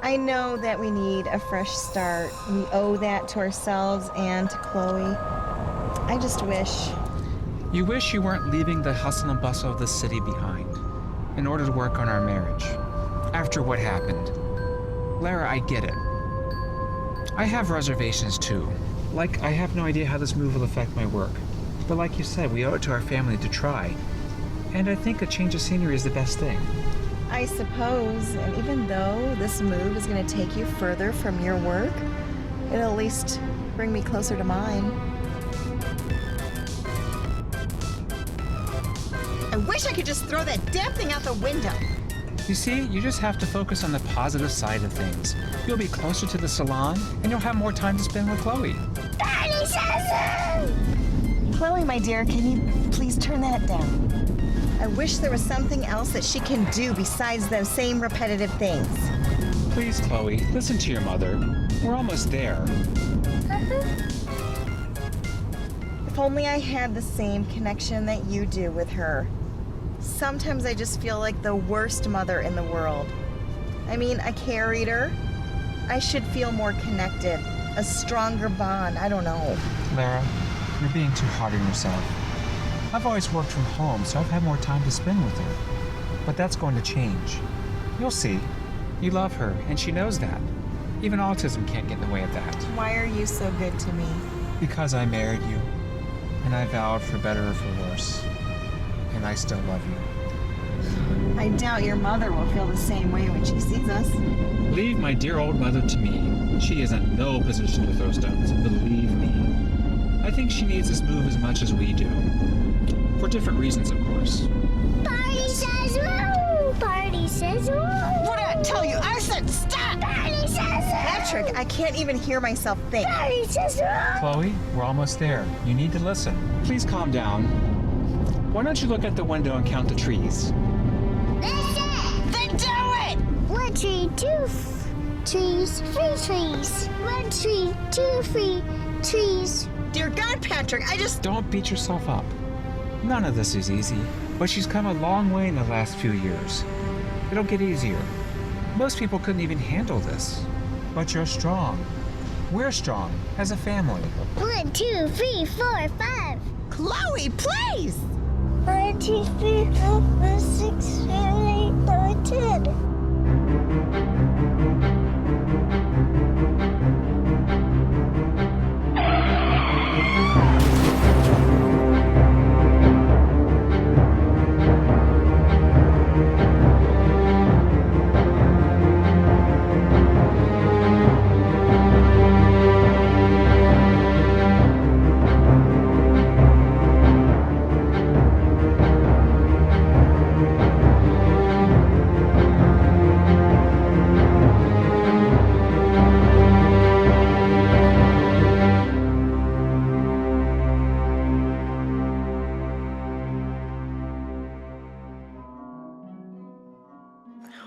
I know that we need a fresh start. We owe that to ourselves and to Chloe. I just wish. You wish you weren't leaving the hustle and bustle of the city behind in order to work on our marriage. After what happened. Lara, I get it. I have reservations too. Like, I have no idea how this move will affect my work. But like you said, we owe it to our family to try. And I think a change of scenery is the best thing. I suppose, and even though this move is going to take you further from your work, it'll at least bring me closer to mine. I wish I could just throw that damn thing out the window. You see, you just have to focus on the positive side of things. You'll be closer to the salon, and you'll have more time to spend with Chloe. Chloe, my dear, can you please turn that down? I wish there was something else that she can do besides those same repetitive things. Please, Chloe, listen to your mother. We're almost there. If only I had the same connection that you do with her. Sometimes I just feel like the worst mother in the world. I mean, I carried her. I should feel more connected, a stronger bond, I don't know. Lara, you're being too hard on yourself. I've always worked from home, so I've had more time to spend with her. But that's going to change. You'll see. You love her, and she knows that. Even autism can't get in the way of that. Why are you so good to me? Because I married you, and I vowed for better or for worse. And I still love you. I doubt your mother will feel the same way when she sees us. Leave my dear old mother to me. She is in no position to throw stones, believe me. I think she needs this move as much as we do. For different reasons, of course. Party says woo! Party says woo! What did I tell you? I said stop! Party says woo! Patrick, I can't even hear myself think. Party says woo! Chloe, we're almost there. You need to listen. Please calm down. Why don't you look at the window and count the trees? That's it! Then do it! 1 tree, 2 trees, 3 trees. 1 tree, 2 trees. Dear God, Patrick, I just... Don't beat yourself up. None of this is easy, but she's come a long way in the last few years. It'll get easier. Most people couldn't even handle this. But you're strong. We're strong, as a family. 1, 2, 3, 4, 5. Chloe, please! 1, 2, 3, 4, 5, 6, 7, 8, 9, 10.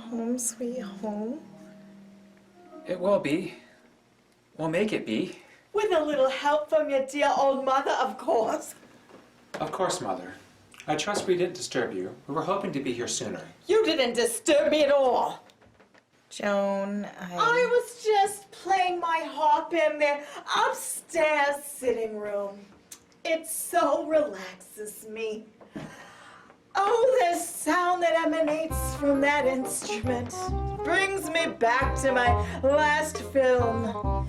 Home sweet home? It will be. We'll make it be. With a little help from your dear old mother, of course. Of course, Mother. I trust we didn't disturb you. We were hoping to be here sooner. You didn't disturb me at all. Joan, I was just playing my harp in the upstairs sitting room. It so relaxes me. Oh, the sound that emanates from that instrument brings me back to my last film,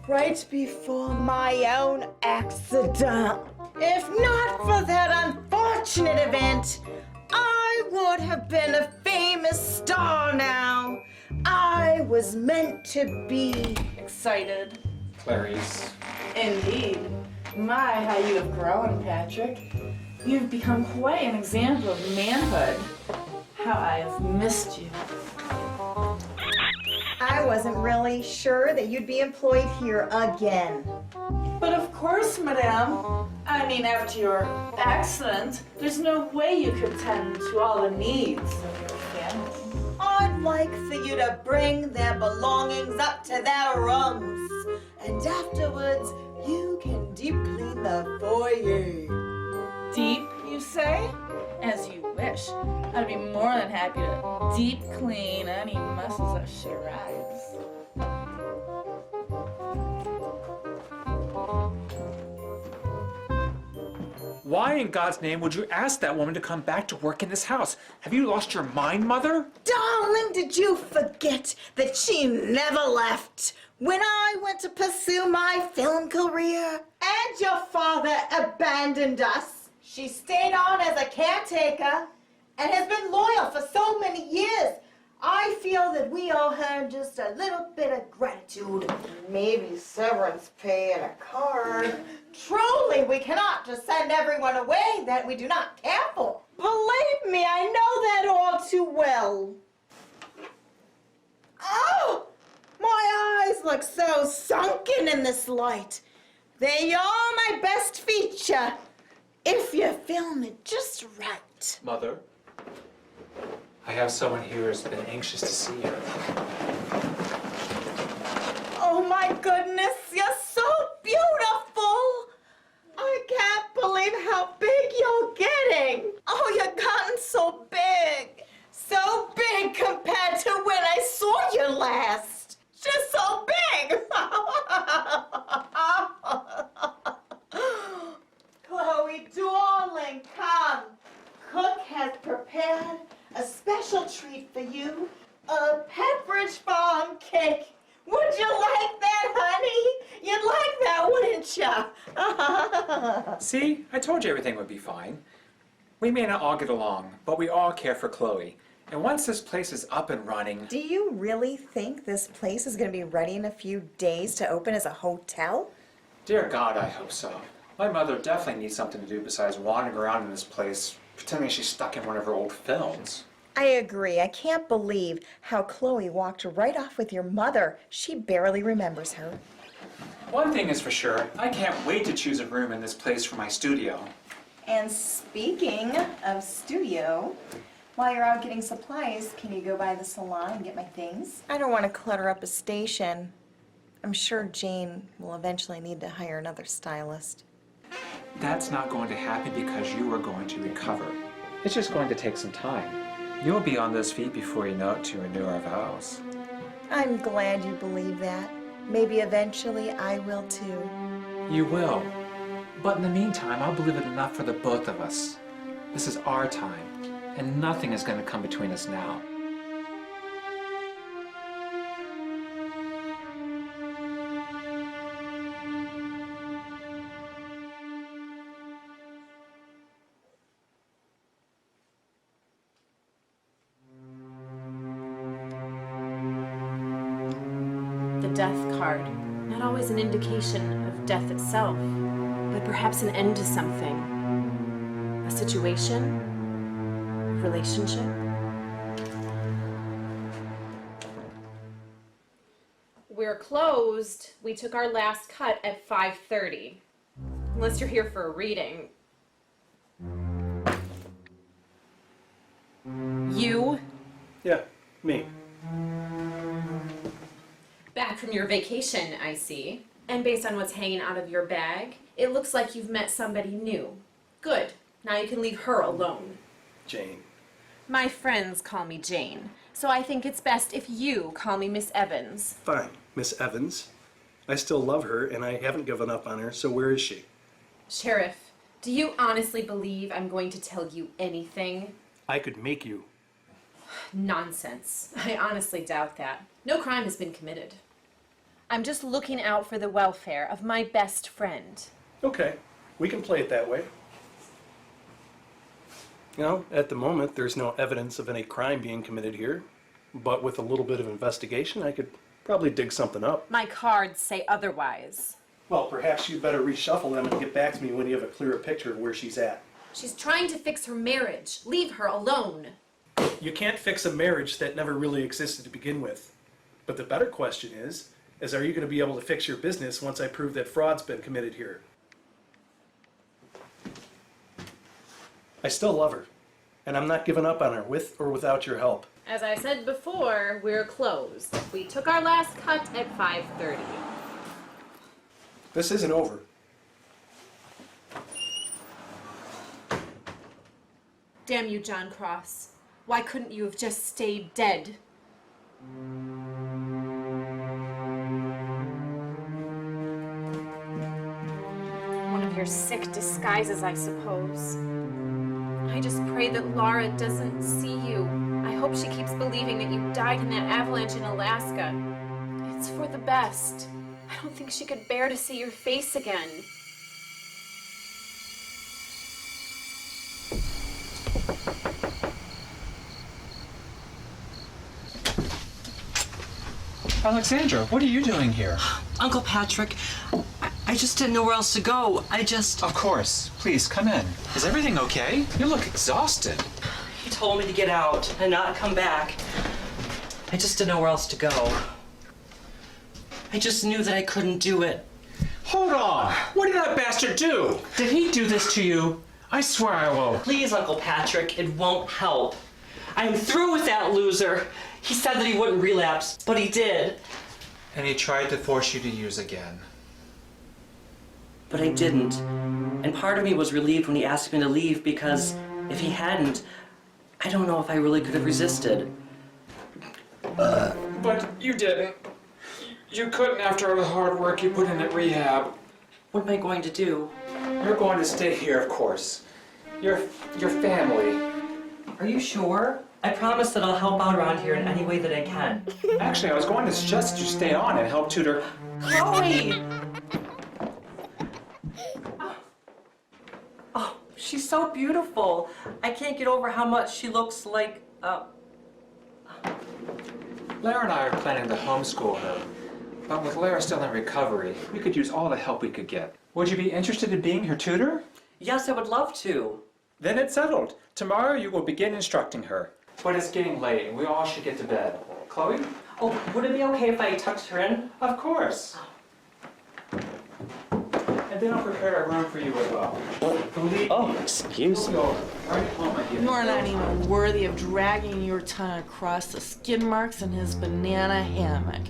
right before my own accident. If not for that unfortunate event, I would have been a famous star now. I was meant to be. Excited. Clarice. Indeed. My, how you have grown, Patrick. You've become quite an example of manhood. How I have missed you. I wasn't really sure that you'd be employed here again. But of course, madame. I mean, after your accident, there's no way you could tend to all the needs of your family. I'd like for you to bring their belongings up to their rooms, and afterwards you can deep clean the foyer. Deep, you say? As you wish. I'd be more than happy to deep clean any messes that she arrives. Why in God's name would you ask that woman to come back to work in this house? Have you lost your mind, Mother? Darling, did you forget that she never left when I went to pursue my film career? And your father abandoned us. She stayed on as a caretaker and has been loyal for so many years. I feel that we owe her just a little bit of gratitude. Maybe severance pay and a card. Truly, we cannot just send everyone away that we do not care for. Believe me, I know that all too well. Oh, my eyes look so sunken in this light. They are my best feature, if you film it just right. Mother, I have someone here who's been anxious to see you. Oh my goodness, you're so beautiful. I can't believe how big you're getting. Oh, you've gotten so big. So big compared to when I saw you last. Just so big. Chloe, darling, come. Cook has prepared a special treat for you, a Pepperidge Farm cake. Would you like that, honey? You'd like that, wouldn't you? See, I told you everything would be fine. We may not all get along, but we all care for Chloe. And once this place is up and running... Do you really think this place is going to be ready in a few days to open as a hotel? Dear God, I hope so. My mother definitely needs something to do besides wandering around in this place, pretending she's stuck in one of her old films. I agree. I can't believe how Chloe walked right off with your mother. She barely remembers her. One thing is for sure, I can't wait to choose a room in this place for my studio. And speaking of studio, while you're out getting supplies, can you go by the salon and get my things? I don't want to clutter up a station. I'm sure Jane will eventually need to hire another stylist. That's not going to happen because you are going to recover. It's just going to take some time. You'll be on those feet before you know it to renew our vows. I'm glad you believe that. Maybe eventually I will too. You will. But in the meantime, I'll believe it enough for the both of us. This is our time, and nothing is going to come between us now. The death card, not always an indication of death itself, but perhaps an end to something. A situation, a relationship. We're closed. We took our last cut at 5:30. Unless you're here for a reading. You? Yeah, me. Back from your vacation, I see. And based on what's hanging out of your bag, it looks like you've met somebody new. Good. Now you can leave her alone. Jane. My friends call me Jane, so I think it's best if you call me Miss Evans. Fine, Miss Evans. I still love her, and I haven't given up on her, so where is she? Sheriff, do you honestly believe I'm going to tell you anything? I could make you. Nonsense. I honestly doubt that. No crime has been committed. I'm just looking out for the welfare of my best friend. Okay, we can play it that way. You know, at the moment, there's no evidence of any crime being committed here, but with a little bit of investigation, I could probably dig something up. My cards say otherwise. Well, perhaps you'd better reshuffle them and get back to me when you have a clearer picture of where she's at. She's trying to fix her marriage. Leave her alone. You can't fix a marriage that never really existed to begin with. But the better question is are you going to be able to fix your business once I prove that fraud's been committed here? I still love her, and I'm not giving up on her with or without your help. As I said before, we're closed. We took our last cut at 5:30. This isn't over. Damn you, John Cross. Why couldn't you have just stayed dead? One of of your sick disguises, I suppose. I just pray that Lara doesn't see you. I hope she keeps believing that you died in that avalanche in Alaska. It's for the best. I don't think she could bear to see your face again. Alexandra, what are you doing here? Uncle Patrick, I just didn't know where else to go. Of course. Please, come in. Is everything okay? You look exhausted. He told me to get out and not come back. I just didn't know where else to go. I just knew that I couldn't do it. Hold on. What did that bastard do? Did he do this to you? I swear I will. Please, Uncle Patrick, it won't help. I'm through with that loser. He said that he wouldn't relapse, but he did. And he tried to force you to use again. But I didn't. And part of me was relieved when he asked me to leave, because if he hadn't, I don't know if I really could have resisted. But you didn't. You couldn't after all the hard work you put in at rehab. What am I going to do? You're going to stay here, of course. Your family. Are you sure? I promise that I'll help out around here in any way that I can. Actually, I was going to suggest you stay on and help tutor. Chloe! Oh, she's so beautiful. I can't get over how much she looks like, Lara and I are planning to homeschool her. But with Lara still in recovery, we could use all the help we could get. Would you be interested in being her tutor? Yes, I would love to. Then it's settled. Tomorrow you will begin instructing her. But it's getting late and we all should get to bed. Chloe? Oh, would it be okay if I tucked her in? Of course. And then I'll prepare a room for you as well. Excuse me. Go right home, my dear. You are not even worthy of dragging your tongue across the skid marks in his banana hammock.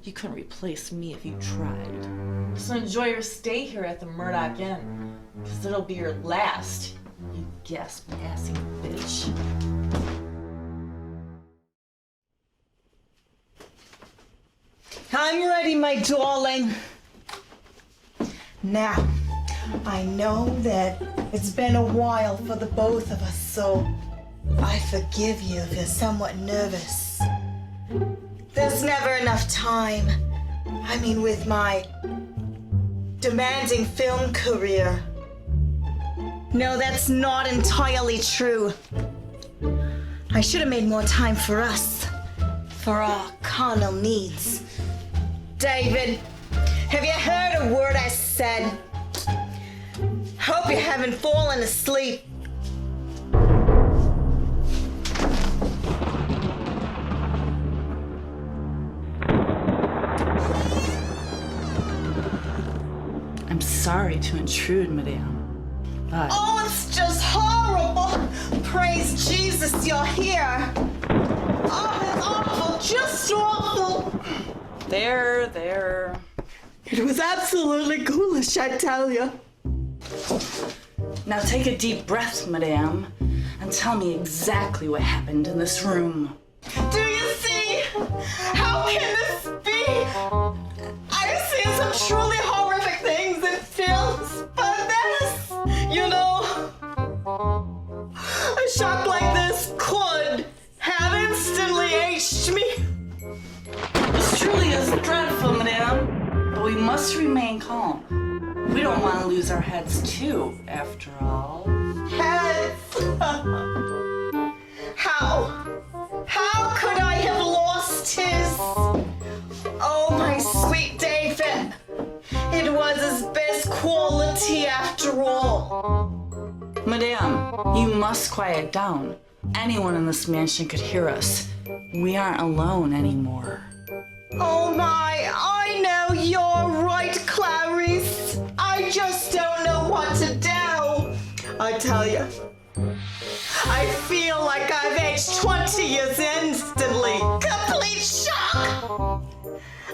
You couldn't replace me if you tried. So enjoy your stay here at the Murdoch Inn, because it'll be your last, you gas-passing bitch. I'm ready, my darling. Now, I know that it's been a while for the both of us, so I forgive you if you're somewhat nervous. There's never enough time. I mean, with my demanding film career. No, that's not entirely true. I should have made more time for us, for our carnal needs. David, have you heard a word I said? Hope you haven't fallen asleep. I'm sorry to intrude, madame, but... Oh, it's just horrible. Praise Jesus, you're here. Oh, that's awful, just awful. There. It was absolutely ghoulish, I tell you. Now take a deep breath, madame, and tell me exactly what happened in this room. Do you see? How can this be? I've seen some truly horrific things in films, but this, you know, a shock like this could have instantly aged me. This truly is dreadful, madame, but we must remain calm. We don't want to lose our heads too, after all. Heads! How could I have lost his? Oh, my sweet David. It was his best quality after all. Madame, you must quiet down. Anyone in this mansion could hear us. We aren't alone anymore. Oh my, I know you're right, Clarice. I just don't know what to do. I tell you, I feel like I've aged 20 years instantly. Complete shock.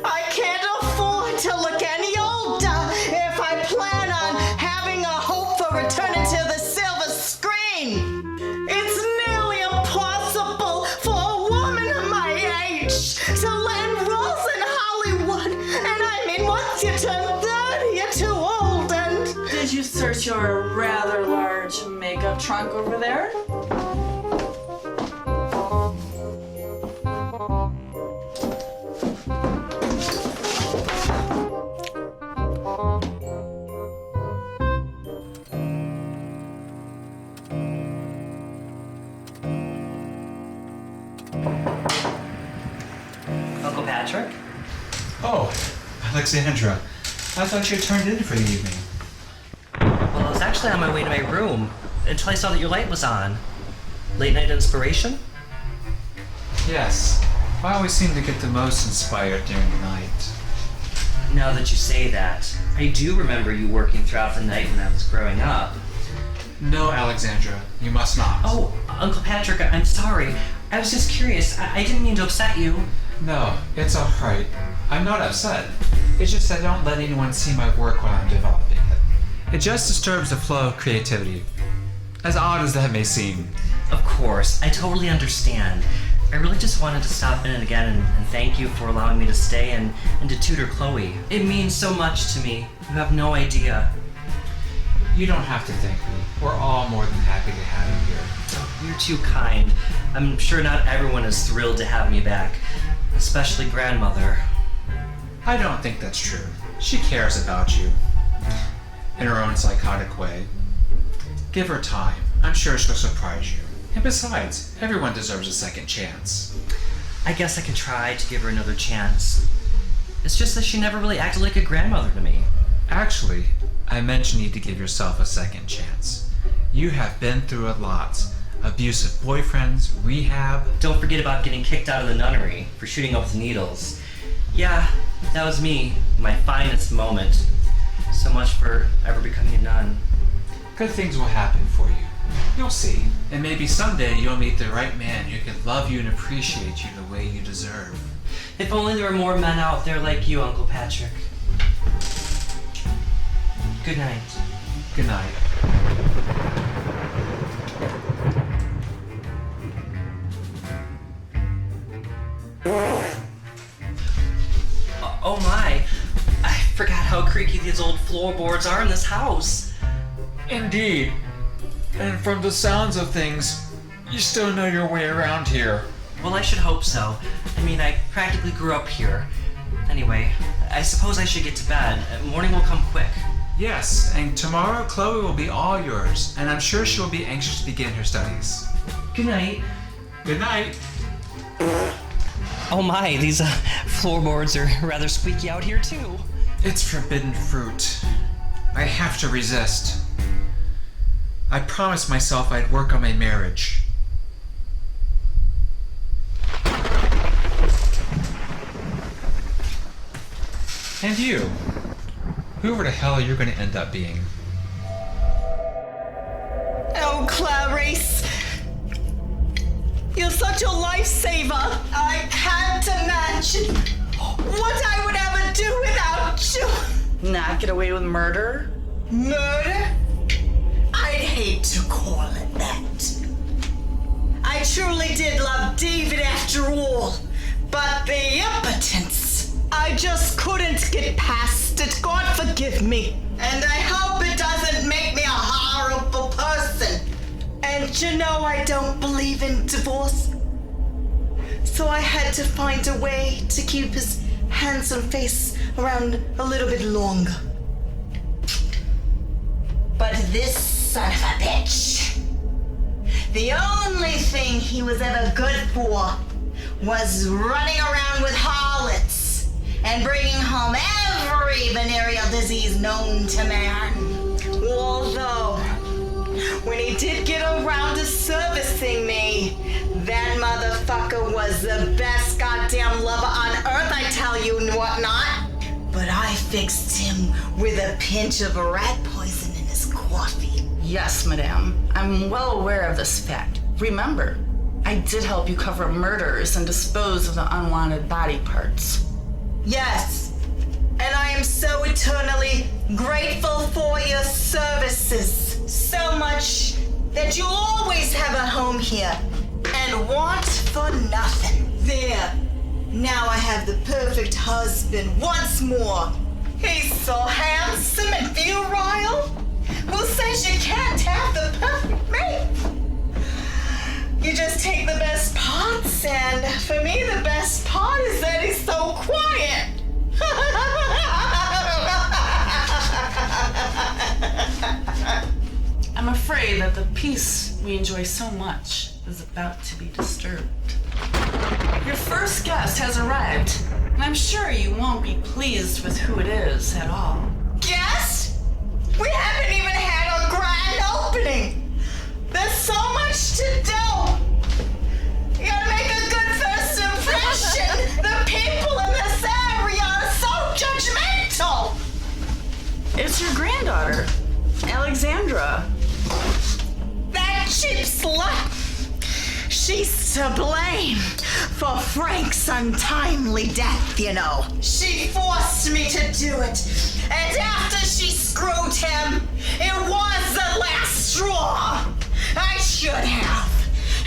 I can't afford to look any older if I plan on having a hope for returning to the silver screen. It's nearly impossible for a woman of my age to land roles in Hollywood. And I mean, once you turn 30, you're too old and... Did you you search your rather large makeup trunk over there? Uncle Patrick? Oh, Alexandra. I thought you had turned in for the evening. Well, I was actually on my way to my room until I saw that your light was on. Late night inspiration? Yes. I always seem to get the most inspired during the night. Now that you say that, I do remember you working throughout the night when I was growing up. No, Alexandra, you must not. Oh, Uncle Patrick, I'm sorry. I was just curious. I didn't mean to upset you. No, it's alright. I'm not upset. It's just I don't let anyone see my work when I'm developing it. It just disturbs the flow of creativity. As odd as that may seem. Of course, I totally understand. I really just wanted to stop in again and thank you for allowing me to stay and to tutor Chloe. It means so much to me. You have no idea. You don't have to thank me. We're all more than happy to have you here. You're too kind. I'm sure not everyone is thrilled to have me back, especially Grandmother. I don't think that's true. She cares about you. In her own psychotic way. Give her time. I'm sure she'll surprise you. And besides, everyone deserves a second chance. I guess I can try to give her another chance. It's just that she never really acted like a grandmother to me. Actually, I mentioned you to give yourself a second chance. You have been through a lot. Abusive boyfriends, rehab. Don't forget about getting kicked out of the nunnery for shooting up with needles. Yeah, that was me, my finest moment. So much for ever becoming a nun. Good things will happen for you. You'll see. And maybe someday you'll meet the right man who can love you and appreciate you the way you deserve. If only there were more men out there like you, Uncle Patrick. Good night. Good night. Oh my, I forgot how creaky these old floorboards are in this house. Indeed. And from the sounds of things, you still know your way around here. Well, I should hope so. I mean, I practically grew up here. Anyway, I suppose I should get to bed. Morning will come quick. Yes, and tomorrow Chloe will be all yours, and I'm sure she'll be anxious to begin her studies. Good night. Good night. Oh my, these floorboards are rather squeaky out here too. It's forbidden fruit. I have to resist. I promised myself I'd work on my marriage. And you. Whoever the hell you're gonna end up being. Oh, Clarice. You're such a lifesaver. I can't imagine what I would ever do without you. Not get away with murder? Murder? I'd hate to call it that. I truly did love David after all, but the impotence, I just couldn't get past it. God forgive me. And I hope it doesn't make me a horrible person. And you know I don't believe in divorce. So I had to find a way to keep his handsome face around a little bit longer. But this son of a bitch, the only thing he was ever good for was running around with harlots and bringing home every venereal disease known to man. Although, when he did get around to servicing me, that motherfucker was the best goddamn lover on earth, I tell you and whatnot. But I fixed him with a pinch of rat poison in his coffee. Yes, madame. I'm well aware of this fact. Remember, I did help you cover murders and dispose of the unwanted body parts. Yes, and I am so eternally grateful for your services. So much that you always have a home here and want for nothing. There, now I have the perfect husband once more. He's so handsome and virile. Because you can't have the perfect mate. You just take the best parts, and for me, the best part is that he's so quiet. I'm afraid that the peace we enjoy so much is about to be disturbed. Your first guest has arrived, and I'm sure you won't be pleased with who it is at all. Guest? We haven't even had a grand opening. There's so much to do. You gotta make a good first impression. The people in this area are so judgmental. It's your granddaughter, Alexandra. That cheap slut. She's to blame for Frank's untimely death, you know. She forced me to do it. And after she screwed him, it was the last straw. I should have.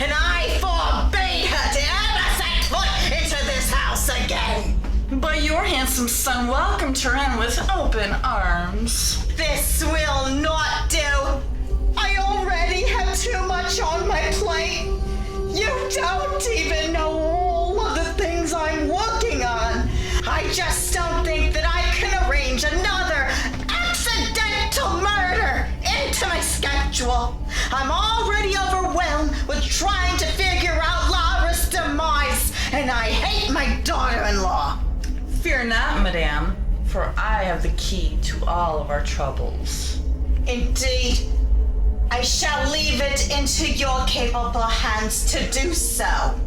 And I forbade her to ever set foot into this house again. But your handsome son welcomed her in with open arms. This will not do. I already have too much on my plate. You don't even know all of the things I'm working on. I just don't think that I can arrange another accidental murder into my schedule. I'm already overwhelmed with trying to figure out Lara's demise, and I hate my daughter-in-law. Fear not, madame, for I have the key to all of our troubles. Indeed. I shall leave it into your capable hands to do so.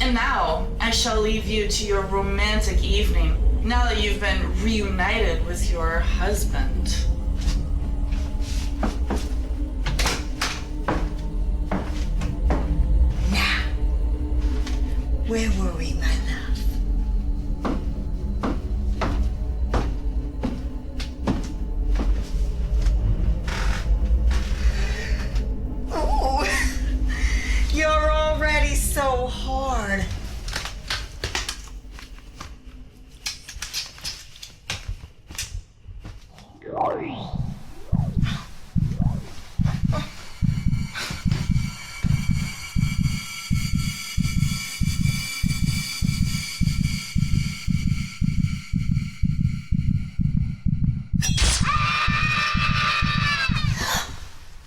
And now, I shall leave you to your romantic evening, now that you've been reunited with your husband. Now, where were we, my love? Ooh, you're already so hard.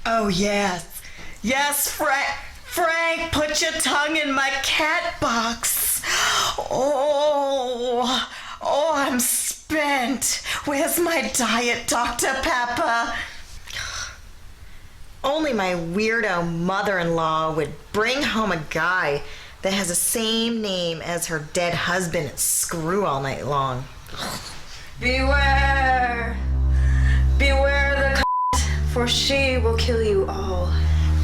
Oh, yes. Yes, Frank, put your tongue in my cat box. Oh, I'm spent. Where's my diet, Dr. Pepper? Only my weirdo mother-in-law would bring home a guy that has the same name as her dead husband and screw all night long. Beware! Beware the for she will kill you all.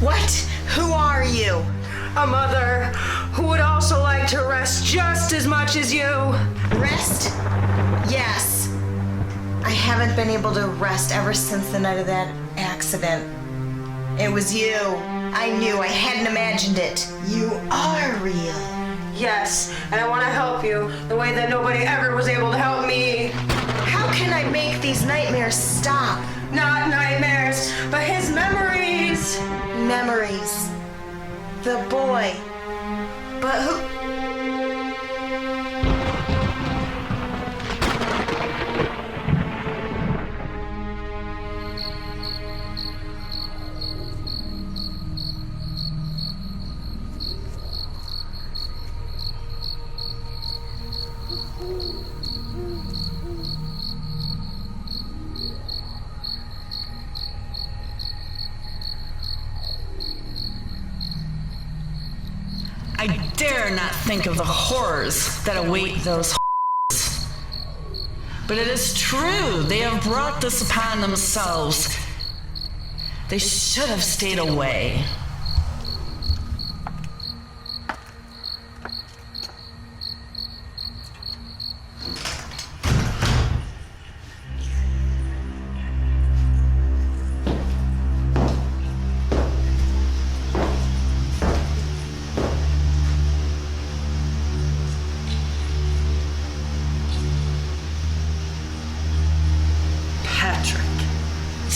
What? Who are you? A mother who would also like to rest just as much as you. Rest? Yes. I haven't been able to rest ever since the night of that accident. It was you. I knew. I hadn't imagined it. You are real. Yes, and I want to help you the way that nobody ever was able to help me. How can I make these nightmares stop? Not nightmares, but his memories. Memories. The boy. But who? I dare not think of the horrors that await those whores. But it is true, they have brought this upon themselves. They should have stayed away.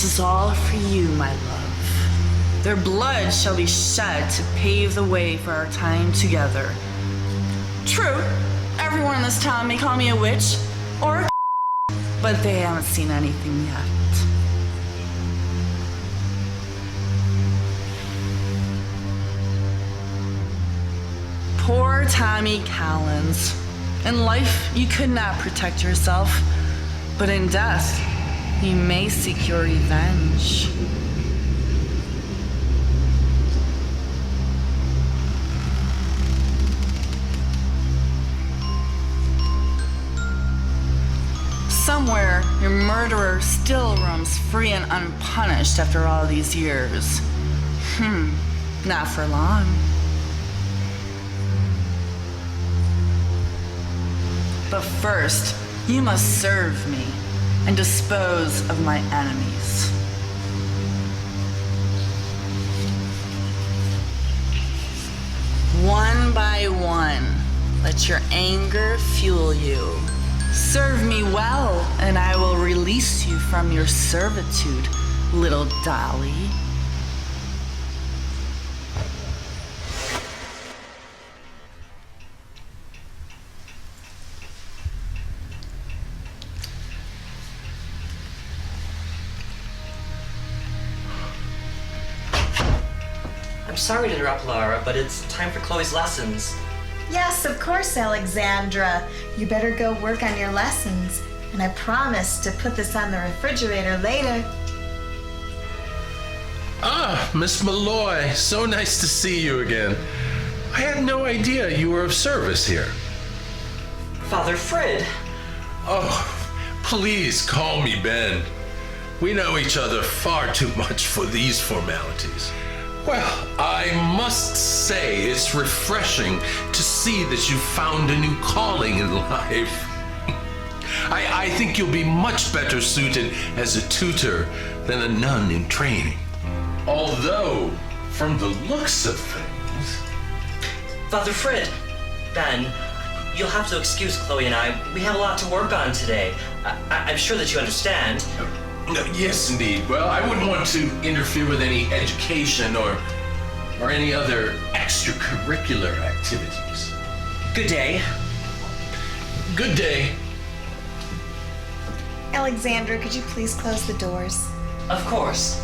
is all for you, my love. Their blood shall be shed to pave the way for our time together. True, everyone in this town may call me a witch or a but they haven't seen anything yet. Poor Tommy Collins. In life, you could not protect yourself, but in death, you may seek your revenge. Somewhere, your murderer still roams free and unpunished after all these years. Not for long. But first, you must serve me and dispose of my enemies. One by one, let your anger fuel you. Serve me well, and I will release you from your servitude, little dolly. I'm sorry to interrupt, Lara, but it's time for Chloe's lessons. Yes, of course, Alexandra. You better go work on your lessons. And I promise to put this on the refrigerator later. Ah, Miss Malloy, so nice to see you again. I had no idea you were of service here. Father Frid. Oh, please call me Ben. We know each other far too much for these formalities. Well, I must say it's refreshing to see that you found a new calling in life. I think you'll be much better suited as a tutor than a nun in training. Although, from the looks of things... Father Frid. Ben, you'll have to excuse Chloe and I. We have a lot to work on today. I'm sure that you understand. Yes, indeed. Well, I wouldn't want to interfere with any education or any other extracurricular activities. Good day. Good day. Alexandra, could you please close the doors? Of course.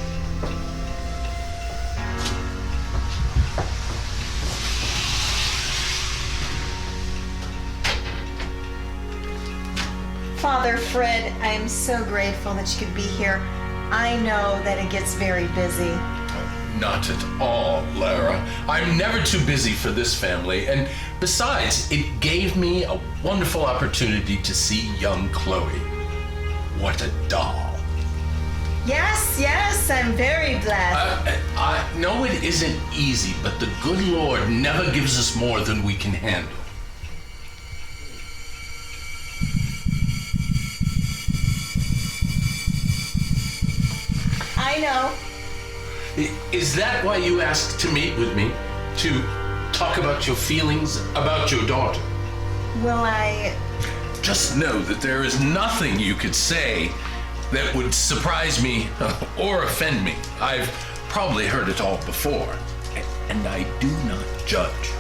Father Frid, I am so grateful that you could be here. I know that it gets very busy. Not at all, Lara. I'm never too busy for this family, and besides, it gave me a wonderful opportunity to see young Chloe. What a doll. Yes, I'm very blessed. I know it isn't easy, but the good Lord never gives us more than we can handle. I know. Is that why you asked to meet with me? To talk about your feelings about your daughter? Will I... Just know that there is nothing you could say that would surprise me or offend me. I've probably heard it all before, and I do not judge.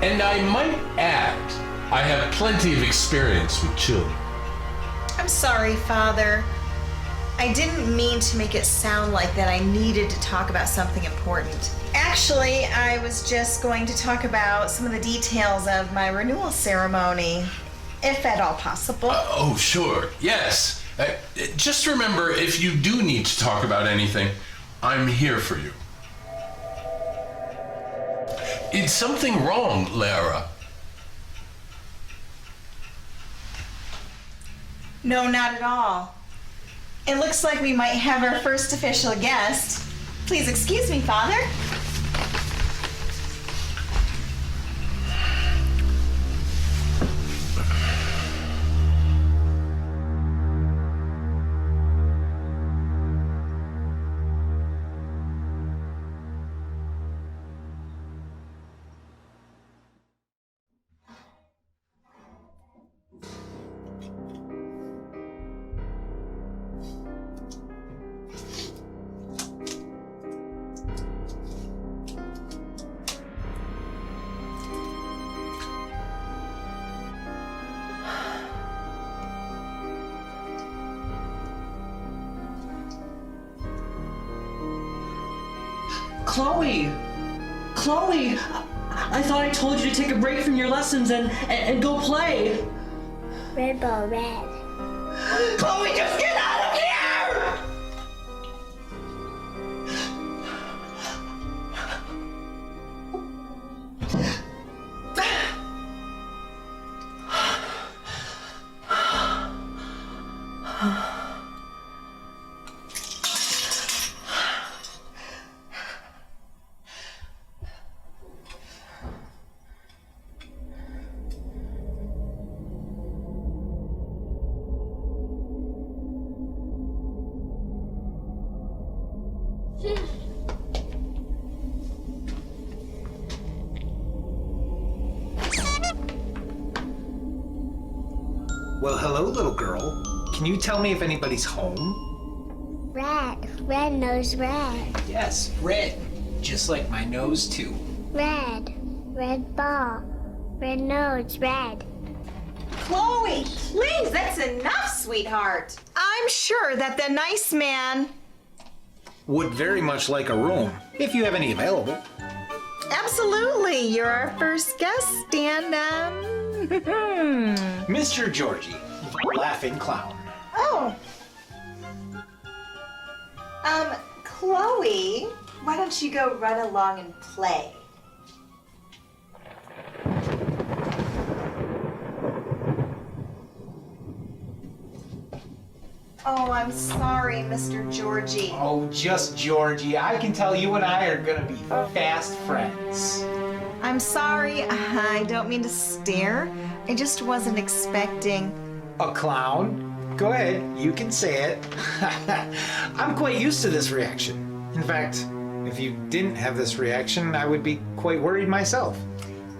And I might add, I have plenty of experience with children. I'm sorry, Father. I didn't mean to make it sound like that I needed to talk about something important. Actually, I was just going to talk about some of the details of my renewal ceremony, if at all possible. Oh, sure, yes. Just remember, if you do need to talk about anything, I'm here for you. Is something wrong, Lara? No, not at all. It looks like we might have our first official guest. Please excuse me, Father. Chloe! Chloe! I thought I told you to take a break from your lessons and go play. Red ball, red. Chloe, just get out of here! Well, hello, little girl. Can you tell me if anybody's home? Red. Red nose, red. Yes, red. Just like my nose, too. Red. Red ball. Red nose, red. Chloe, please, that's enough, sweetheart. I'm sure that the nice man... Would very much like a room, if you have any available. Absolutely, you're our first guest, and, Mr. Georgie, the laughing clown. Oh. Chloe, why don't you go run along and play? Oh, I'm sorry, Mr. Georgie. Oh, just Georgie. I can tell you and I are gonna be fast friends. I'm sorry, I don't mean to stare. I just wasn't expecting... A clown? Go ahead, you can say it. I'm quite used to this reaction. In fact, if you didn't have this reaction, I would be quite worried myself.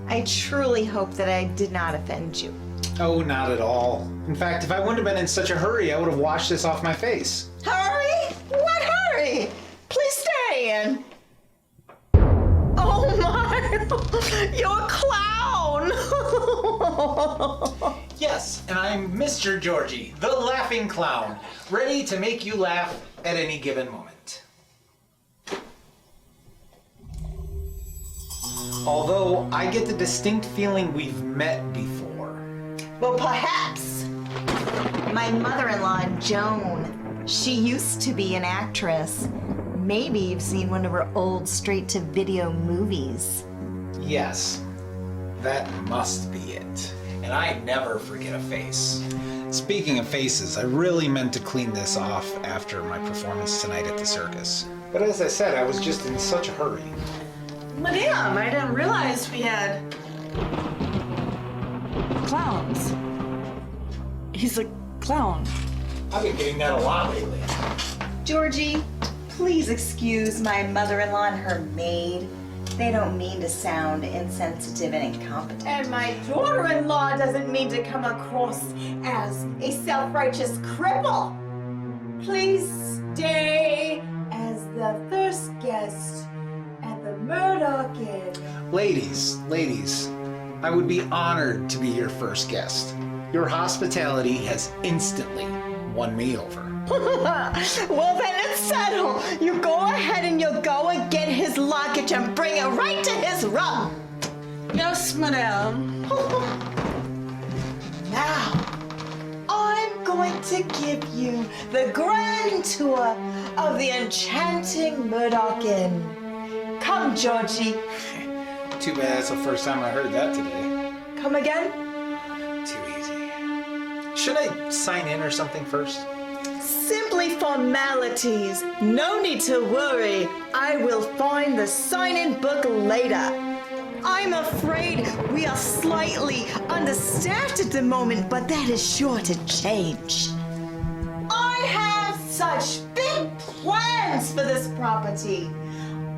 I truly hope that I did not offend you. Oh, not at all. In fact, if I wouldn't have been in such a hurry, I would have washed this off my face. Hurry? What hurry? Please stay in. Oh my, you're a clown. Yes, and I'm Mr. Georgie, the laughing clown, ready to make you laugh at any given moment. Although I get the distinct feeling we've met before. Well, perhaps. My mother-in-law, Joan, she used to be an actress. Maybe you've seen one of her old straight-to-video movies. Yes, that must be it. And I never forget a face. Speaking of faces, I really meant to clean this off after my performance tonight at the circus. But as I said, I was just in such a hurry. Madame, I didn't realize we had clowns. He's a clown. I've been getting that a lot lately. Georgie, please excuse my mother-in-law and her maid. They don't mean to sound insensitive and incompetent. And my daughter-in-law doesn't mean to come across as a self-righteous cripple. Please stay as the first guest at the Murdoch Inn. Ladies, I would be honored to be your first guest. Your hospitality has instantly won me over. Well, then it's settled. You go ahead and you'll go and get his luggage and bring it right to his room. Yes, madame. Now, I'm going to give you the grand tour of the enchanting Murdoch Inn. Come, Georgie. Too bad that's the first time I heard that today. Come again? Too easy. Should I sign in or something first? Simply formalities. No need to worry. I will find the sign-in book later. I'm afraid we are slightly understaffed at the moment, but that is sure to change. I have such big plans for this property.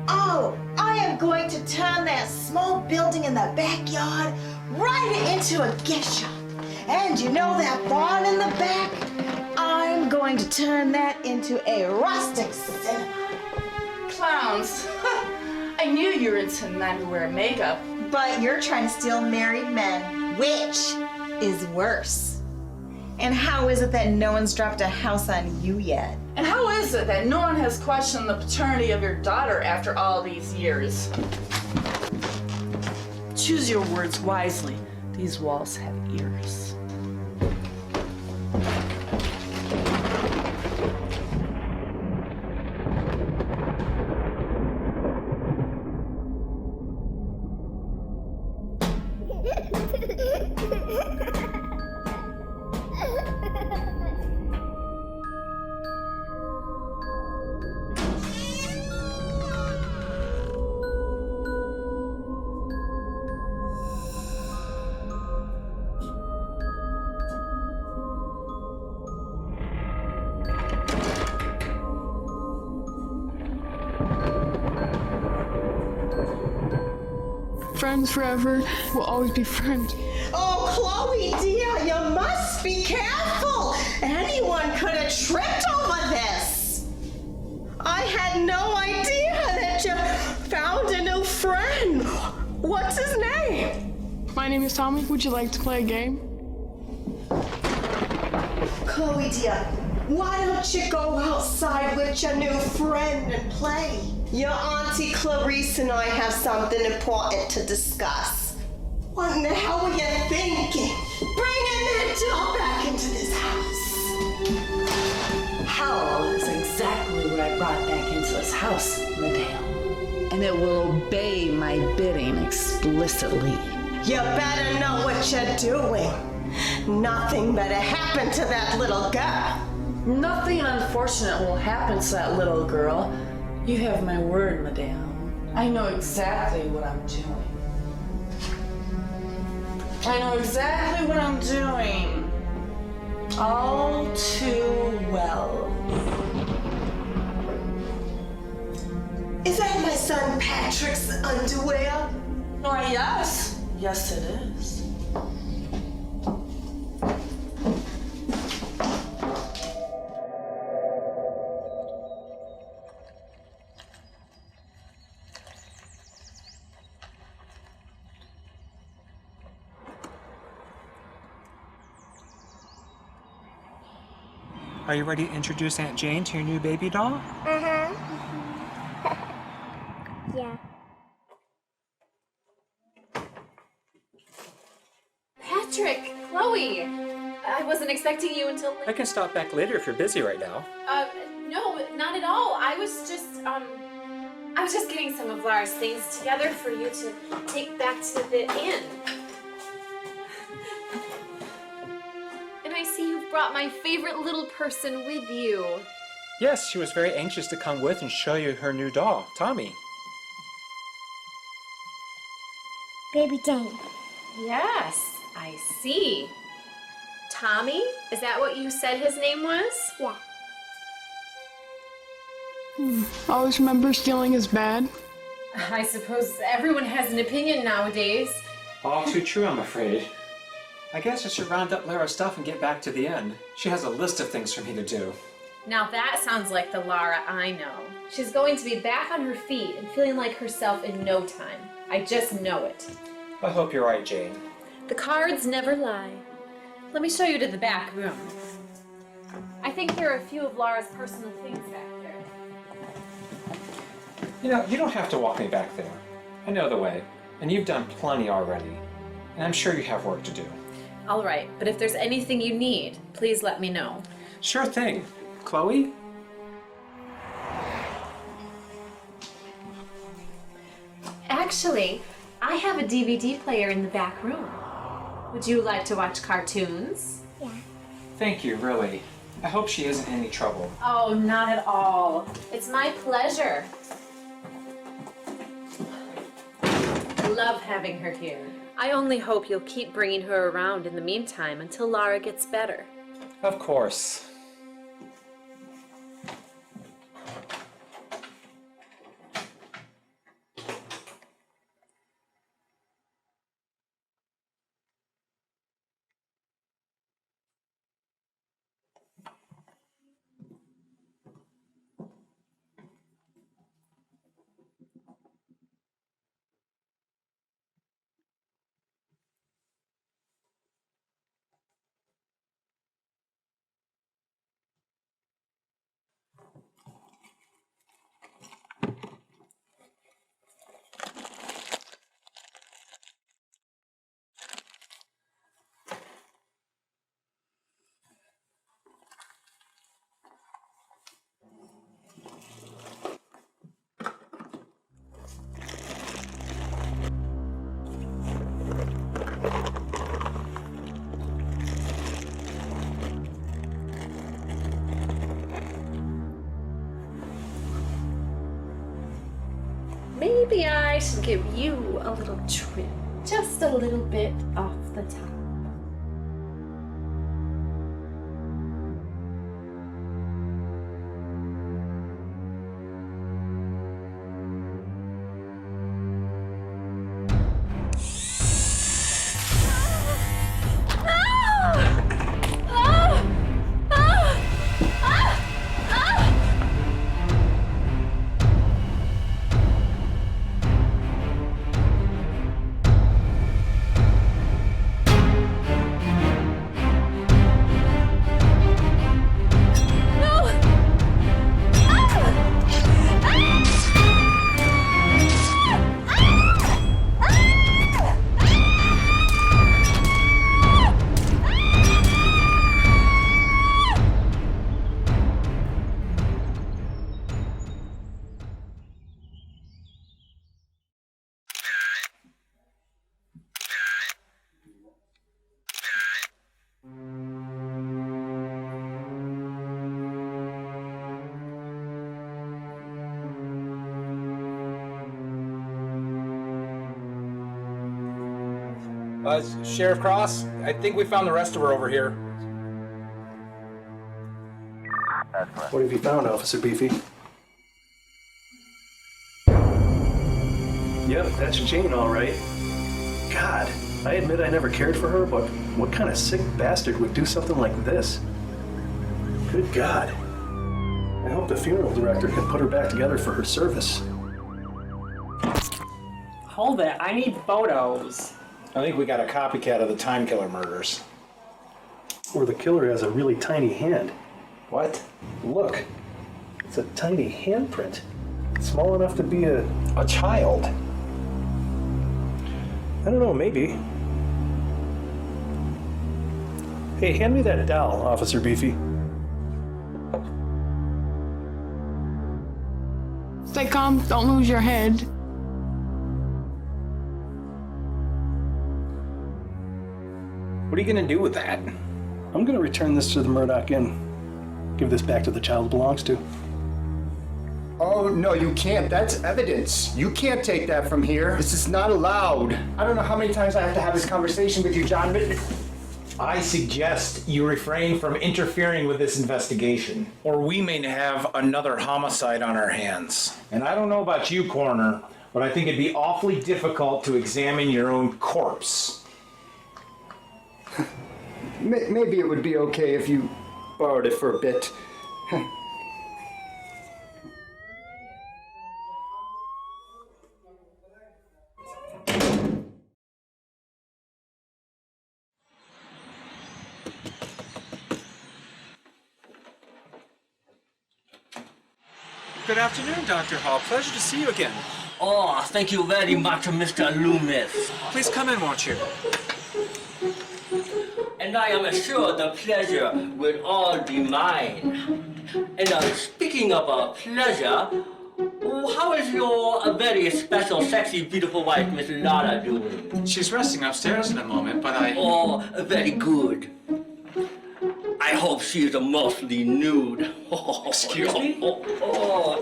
Oh, I am going to turn that small building in the backyard right into a gift shop. And you know that barn in the back? I'm going to turn that into a rustic cinema. Clowns. I knew you were into men who wear makeup. But you're trying to steal married men, which is worse. And how is it that no one's dropped a house on you yet? And how is it that no one has questioned the paternity of your daughter after all these years? Choose your words wisely. These walls have ears. Friends forever, we'll always be friends. Oh, Chloe, dear, you must be careful. Anyone could have tripped over this. I had no idea that you found a new friend. What's his name? My name is Tommy. Would you like to play a game? Chloe, dear, why don't you go outside with your new friend and play? Your Auntie Clarice and I have something important to discuss. What in the hell were you thinking? Bringing that doll back into this house. Hell is exactly what I brought back into this house, Madame. And it will obey my bidding explicitly. You better know what you're doing. Nothing better happen to that little girl. Nothing unfortunate will happen to that little girl. You have my word, Madame. I know exactly what I'm doing. I know exactly what I'm doing. All too well. Is that my son Patrick's underwear? Why, yes. Yes, it is. Are you ready to introduce Aunt Jane to your new baby doll? Uh-huh. Yeah. Patrick, Chloe, I wasn't expecting you until I can stop back later if you're busy right now. No, not at all. I was just getting some of Lara's things together for you to take back to the inn. And I see you've brought my favorite little person with you. Yes, she was very anxious to come with and show you her new doll, Tommy. Baby Jane. Yes, I see. Tommy? Is that what you said his name was? Yeah. Always remember stealing is bad. I suppose everyone has an opinion nowadays. All too true, I'm afraid. I guess I should round up Lara's stuff and get back to the inn. She has a list of things for me to do. Now that sounds like the Lara I know. She's going to be back on her feet and feeling like herself in no time. I just know it. I hope you're right, Jane. The cards never lie. Let me show you to the back room. I think there are a few of Lara's personal things back there. You know, you don't have to walk me back there. I know the way, and you've done plenty already. And I'm sure you have work to do. All right, but if there's anything you need, please let me know. Sure thing. Chloe? Actually, I have a DVD player in the back room. Would you like to watch cartoons? Yeah. Thank you, really. I hope she isn't in any trouble. Oh, not at all. It's my pleasure. I love having her here. I only hope you'll keep bringing her around in the meantime until Lara gets better. Of course. maybe I should give you a little trim. Just a little bit off the top. Sheriff Cross, I think we found the rest of her over here. What have you found, Officer Beefy? Yep, that's Jane, all right. God, I admit I never cared for her, but what kind of sick bastard would do something like this? Good God. I hope the funeral director can put her back together for her service. Hold it, I need photos. I think we got a copycat of the Time Killer murders. Or the killer has a really tiny hand. What? Look, it's a tiny handprint. Small enough to be a child. I don't know, maybe. Hey, hand me that doll, Officer Beefy. Stay calm, don't lose your head. What are you gonna do with that? I'm gonna return this to the Murdoch Inn. Give this back to the child it belongs to. Oh, no, you can't. That's evidence. You can't take that from here. This is not allowed. I don't know how many times I have to have this conversation with you, John, but... I suggest you refrain from interfering with this investigation, or we may have another homicide on our hands. And I don't know about you, Coroner, but I think it'd be awfully difficult to examine your own corpse. Maybe it would be okay if you borrowed it for a bit. Good afternoon, Dr. Hall. Pleasure to see you again. Oh, thank you very much, Mr. Loomis. Please come in, won't you? And I am sure the pleasure will all be mine. And speaking of pleasure, how is your very special, sexy, beautiful wife, Miss Lara, doing? She's resting upstairs in a moment, but I... Oh, very good. I hope she is mostly nude. Excuse me?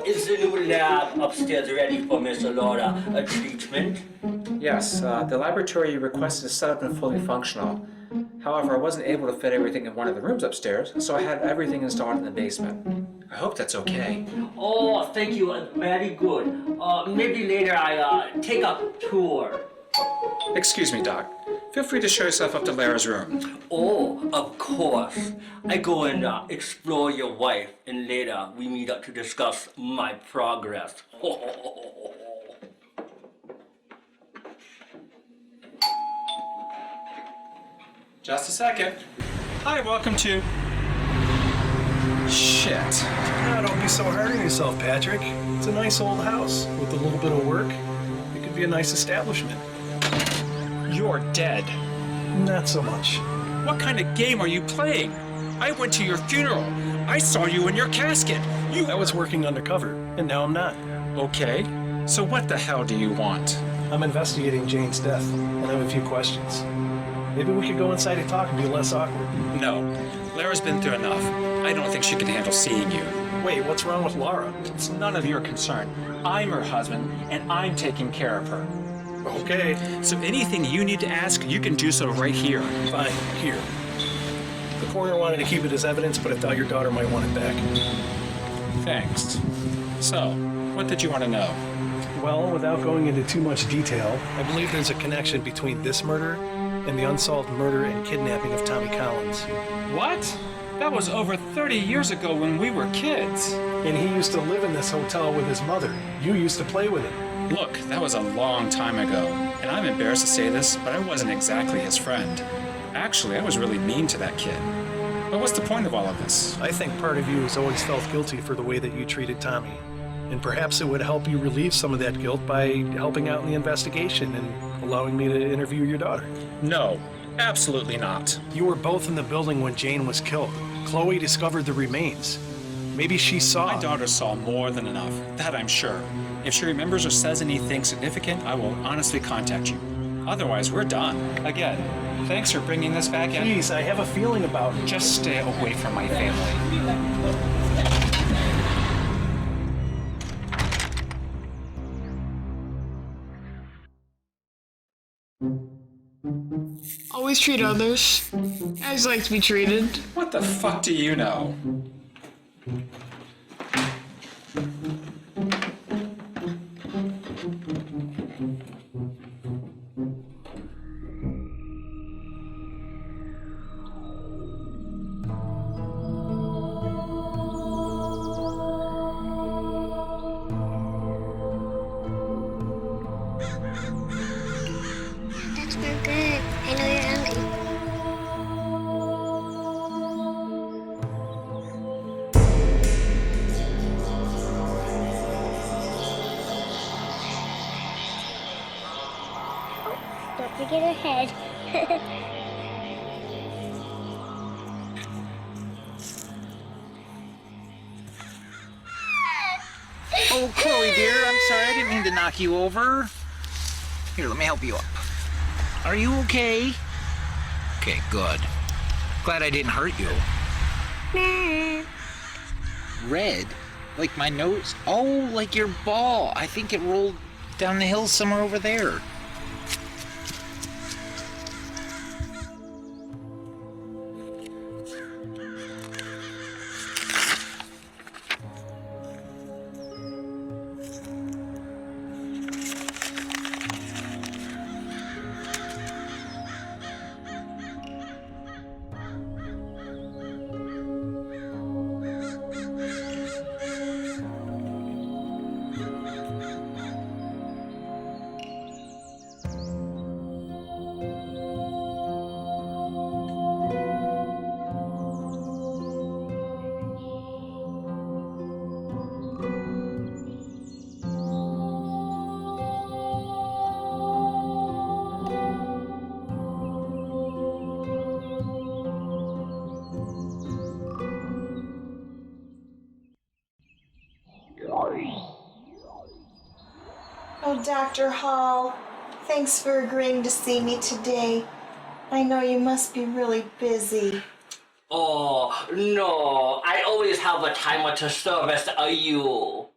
Is the new lab upstairs ready for Miss Lara treatment? Yes, the laboratory you requested is set up and fully functional. However, I wasn't able to fit everything in one of the rooms upstairs, so I had everything installed in the basement. I hope that's okay. Oh, thank you. Very good. Maybe later I take a tour. Excuse me, Doc. Feel free to show yourself up to Lara's room. Oh, of course. I go and explore your wife, and later we meet up to discuss my progress. Just a second. Hi, welcome to... Shit. Ah, don't be so hard on yourself, Patrick. It's a nice old house. With a little bit of work, it could be a nice establishment. You're dead. Not so much. What kind of game are you playing? I went to your funeral. I saw you in your casket. I was working undercover, and now I'm not. Okay. So what the hell do you want? I'm investigating Jane's death, and I have a few questions. Maybe we could go inside and talk and be less awkward. No. Lara's been through enough. I don't think she can handle seeing you. Wait, what's wrong with Lara? It's none of your concern. I'm her husband, and I'm taking care of her. Okay. So anything you need to ask, you can do so right here. Fine, here. The coroner wanted to keep it as evidence, but I thought your daughter might want it back. Thanks. So, what did you want to know? Well, without going into too much detail, I believe there's a connection between this murder and the unsolved murder and kidnapping of Tommy Collins. What? That was over 30 years ago when we were kids. And he used to live in this hotel with his mother. You used to play with him. Look, that was a long time ago. And I'm embarrassed to say this, but I wasn't exactly his friend. Actually, I was really mean to that kid. But what's the point of all of this? I think part of you has always felt guilty for the way that you treated Tommy. And perhaps it would help you relieve some of that guilt by helping out in the investigation and allowing me to interview your daughter. No, absolutely not. You were both in the building when Jane was killed. Chloe discovered the remains. Maybe she saw... My daughter saw more than enough, that I'm sure. If she remembers or says anything significant, I will honestly contact you. Otherwise, we're done. Again, thanks for bringing this back in. Please, I have a feeling about... Just stay away from my family. Always treat others as like to be treated. What the fuck do you know? That's not good. I know you're hungry. Oh, don't forget her head. Oh, Chloe, dear, I'm sorry. I didn't mean to knock you over. Here, let me help you up. Are you okay? Okay, good. Glad I didn't hurt you. Red? Like my nose? Oh, like your ball. I think it rolled down the hill somewhere over there. Oh, Dr. Hall, thanks for agreeing to see me today. I know you must be really busy. Oh, no. I always have a time to service you.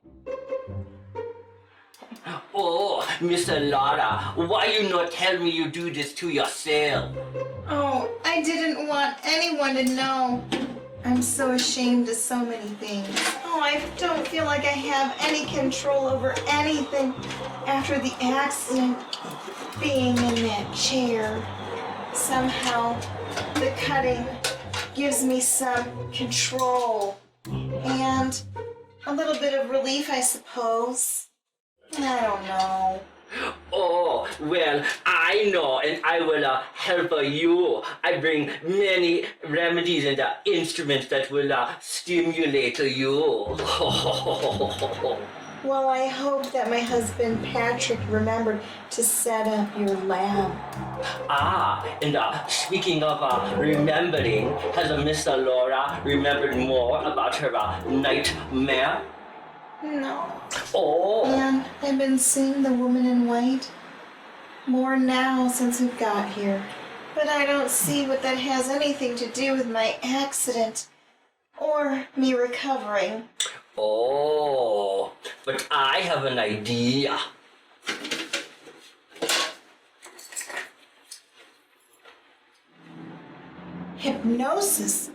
Oh, Mr. Lara, why you not tell me you do this to yourself? Oh, I didn't want anyone to know. I'm so ashamed of so many things. Oh, I don't feel like I have any control over anything after the accident, being in that chair. Somehow, the cutting gives me some control and a little bit of relief, I suppose. I don't know. Oh, well, I know, and I will help you. I bring many remedies and instruments that will stimulate you. Well, I hope that my husband Patrick remembered to set up your lab. And speaking of remembering, has Mr. Laura remembered more about her nightmare? No. Oh. And I've been seeing the woman in white more now since we've got here. But I don't see what that has anything to do with my accident. or me recovering. Oh, but I have an idea. Hypnosis?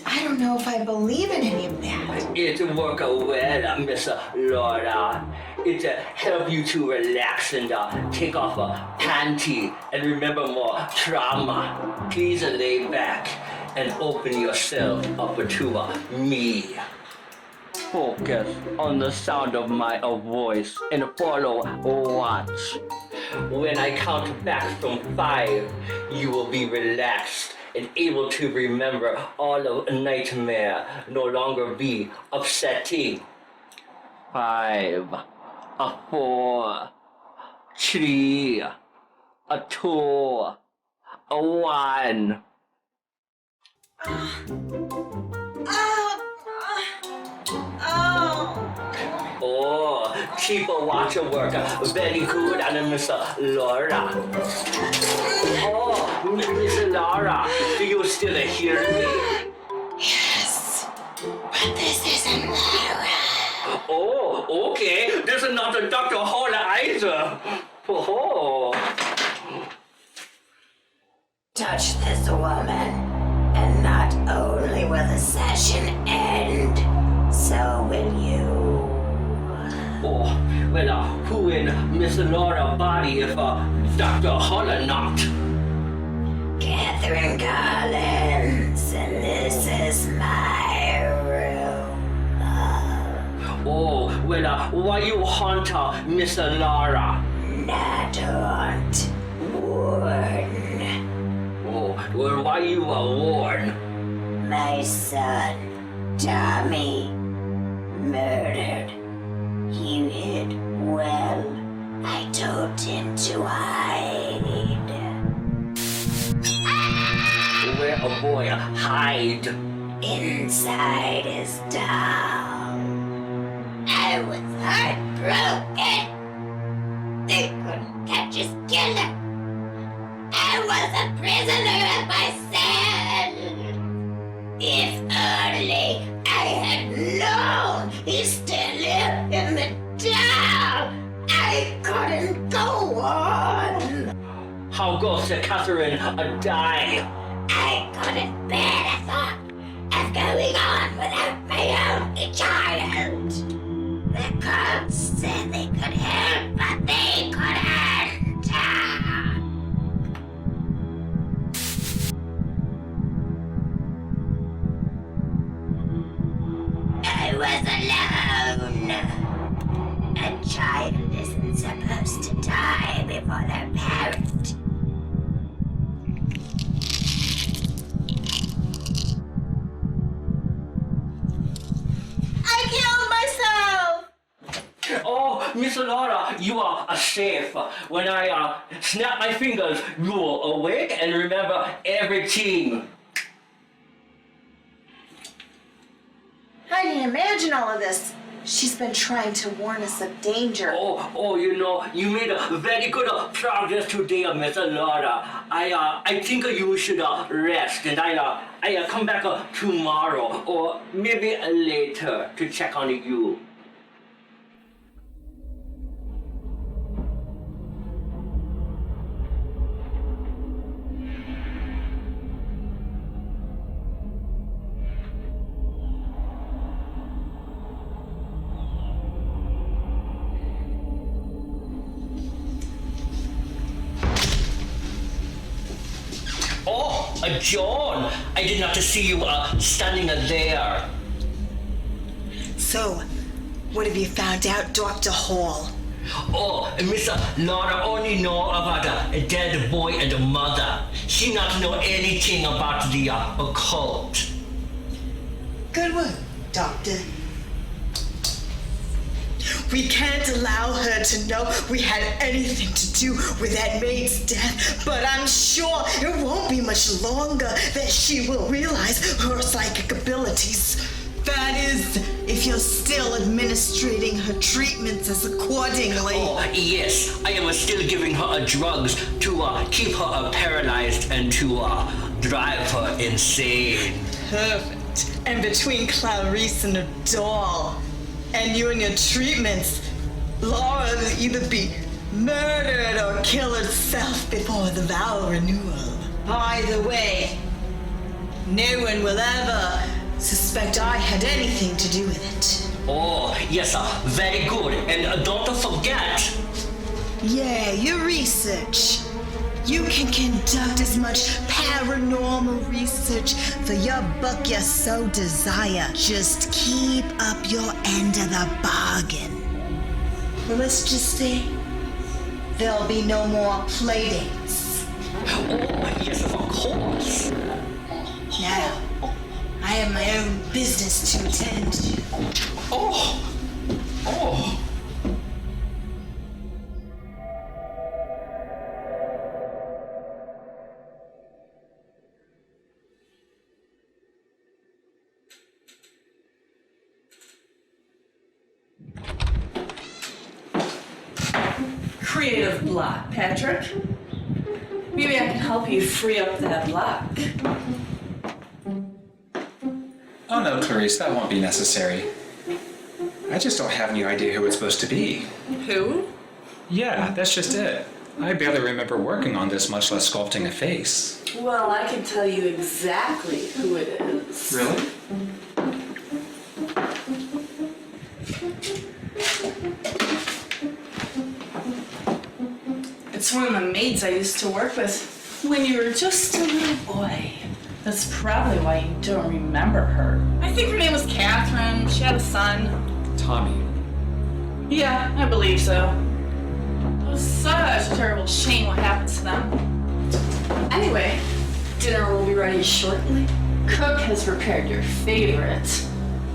I don't know if I believe in any of that. It work well, Miss Laura. It help you to relax and take off a panty and remember more trauma. Please lay back and open yourself up to me. Focus on the sound of my voice and follow watch. When I count back from 5, you will be relaxed and able to remember all of a nightmare, no longer be upsetting. 5, 4, 3, 2, 1. Oh, keep a watch of work. Very good, and Miss Laura. Oh, Miss Laura, do you still hear me? Yes, but this isn't Lara. Oh, okay. This is not Dr. Hall either. Oh. Touch this woman, and not only will the session end, so will you. Oh, well, who in Miss Laura's body if Dr. Hall not? Catherine Collins, and this is my room. Oh, well, why you haunt Miss Lara? Not haunt, warn. Oh, well, why you warn? My son, Tommy, murdered. You hid well. I told him to hide. Where a boy hide? Inside his doll. I was heartbroken. They couldn't catch his killer. I was a prisoner of myself. If only I had known he still lived in the doll, I couldn't go on. How goes Catherine die? I couldn't bear the thought of going on without my only child. The cops said they could help, but they couldn't. I was alone. A child isn't supposed to die before their parent. I killed myself! Oh, Miss Laura, you are safe. When I snap my fingers, you will awake and remember everything. I didn't imagine all of this. She's been trying to warn us of danger. Oh, you know, you made a very good progress today, Miss Laura. I think you should rest, and I come back tomorrow or maybe later to check on you. John, I did not see you standing there. So, what have you found out, Dr. Hall? Oh, Miss Laura only know about a dead boy and a mother. She not know anything about the occult. Good work, Doctor. We can't allow her to know we had anything to do with that maid's death, but I'm sure it won't be much longer that she will realize her psychic abilities. That is, if you're still administrating her treatments as accordingly. Oh, yes. I am still giving her drugs to keep her paralyzed and to drive her insane. Perfect. And between Clarice and a doll, and you and your treatments, Lara will either be murdered or kill herself before the vow renewal. Either way, no one will ever suspect I had anything to do with it. Oh, yes, very good. And don't forget. Yeah, your research. You can conduct as much paranormal research for your buck you so desire. Just keep up your end of the bargain. Well, let's just say there'll be no more playdates. Oh, yes, of course. Now, I have my own business to attend to. Oh! Creative block, Patrick. Maybe I can help you free up that block. Oh no, Clarice, that won't be necessary. I just don't have any idea who it's supposed to be. Who? Yeah, that's just it. I barely remember working on this, much less sculpting a face. Well, I can tell you exactly who it is. Really? It's one of the maids I used to work with when you were just a little boy. That's probably why you don't remember her. I think her name was Catherine. She had a son. Tommy. Yeah, I believe so. It was such a terrible shame what happened to them. Anyway, dinner will be ready shortly. Cook has prepared your favorite.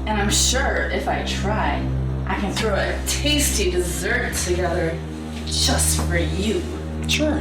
And I'm sure if I try, I can throw a tasty dessert together just for you. Sure.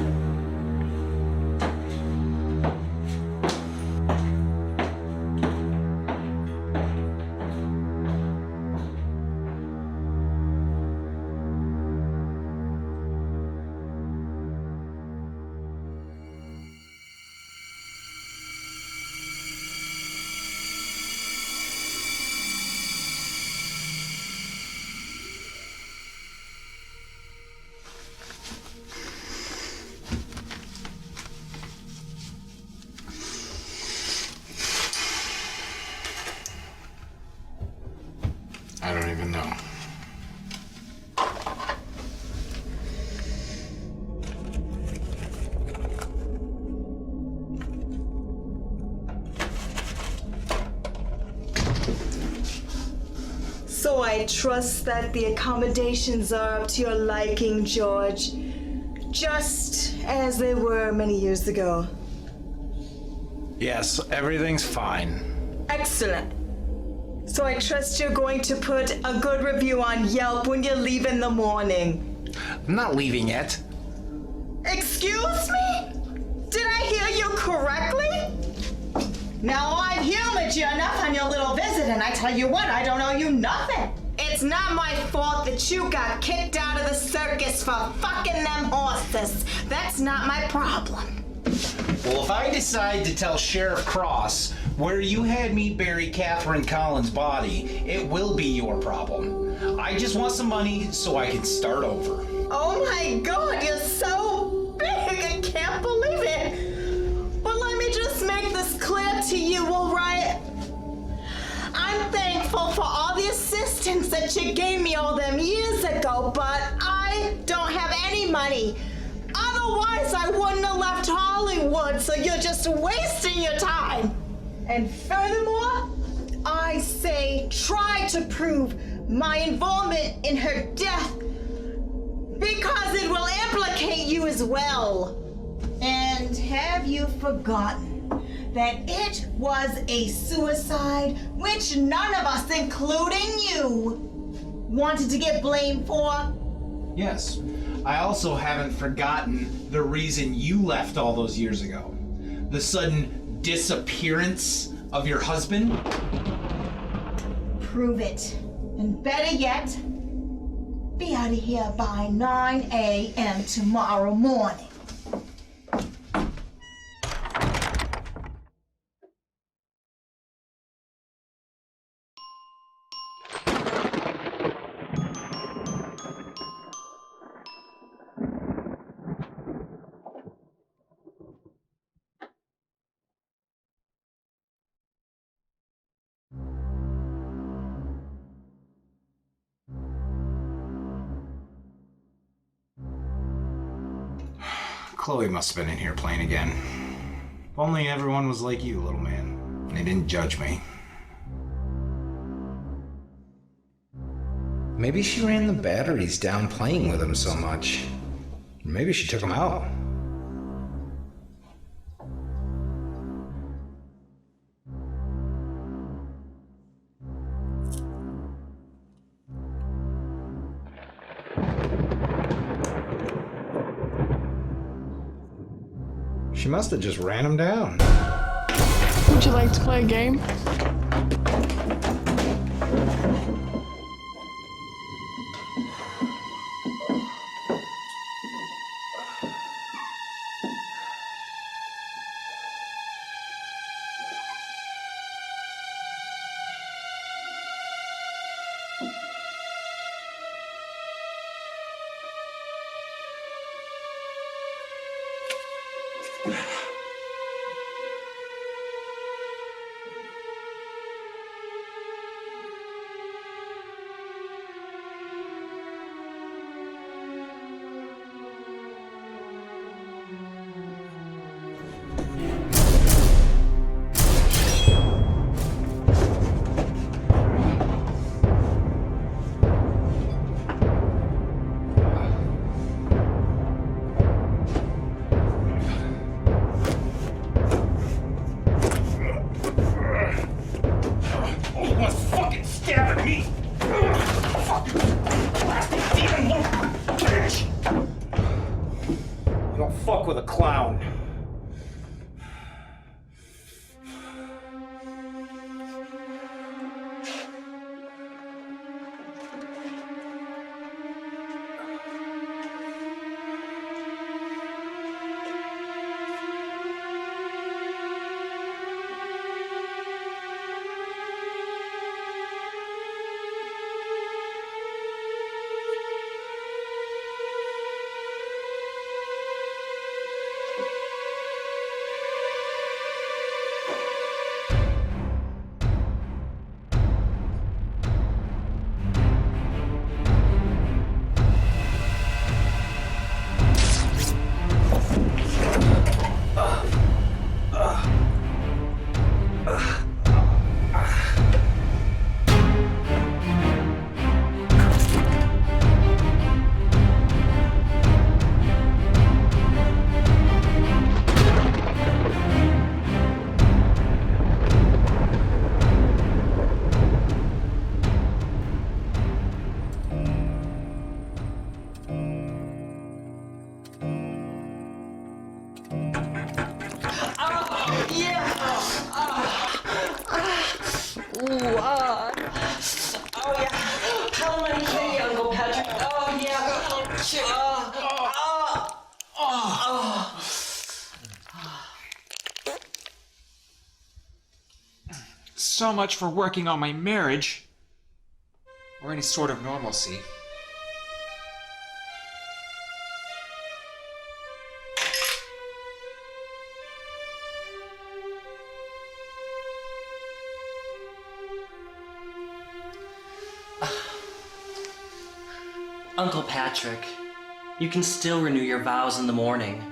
I don't even know. So I trust that the accommodations are up to your liking, George. Just as they were many years ago. Yes, everything's fine. Excellent. So I trust you're going to put a good review on Yelp when you leave in the morning. I'm not leaving yet. Excuse me? Did I hear you correctly? Now I've humored you enough on your little visit, and I tell you what, I don't owe you nothing. It's not my fault that you got kicked out of the circus for fucking them horses. That's not my problem. Well, if I decide to tell Sheriff Cross where you had me bury Catherine Collins' body, it will be your problem. I just want some money so I can start over. Oh my God, you're so big, I can't believe it. But let me just make this clear to you, all right? I'm thankful for all the assistance that you gave me all them years ago, but I don't have any money. Otherwise, I wouldn't have left Hollywood, so you're just wasting your time. And furthermore, I say try to prove my involvement in her death because it will implicate you as well. And have you forgotten that it was a suicide which none of us, including you, wanted to get blamed for? Yes. I also haven't forgotten the reason you left all those years ago. The sudden disappearance of your husband. Prove it. And better yet, be out of here by 9 a.m. tomorrow morning. Chloe must have been in here playing again. If only everyone was like you, little man. And they didn't judge me. Maybe she ran the batteries down playing with him so much. Maybe she took them out. She must have just ran him down. Would you like to play a game? Fuck with a clown. So much for working on my marriage. Or any sort of normalcy. Uncle Patrick, you can still renew your vows in the morning.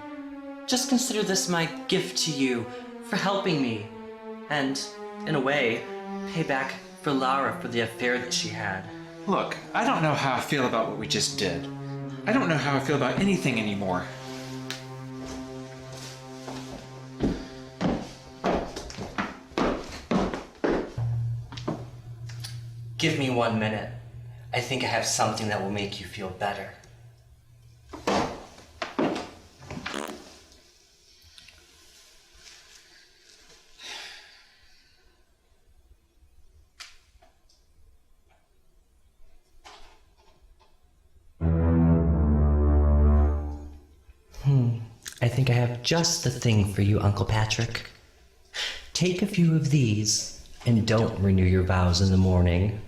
Just consider this my gift to you for helping me, and, in a way, pay back for Lara for the affair that she had. Look, I don't know how I feel about what we just did. I don't know how I feel about anything anymore. Give me 1 minute. I think I have something that will make you feel better. I think I have just the thing for you, Uncle Patrick. Take a few of these and don't renew your vows in the morning.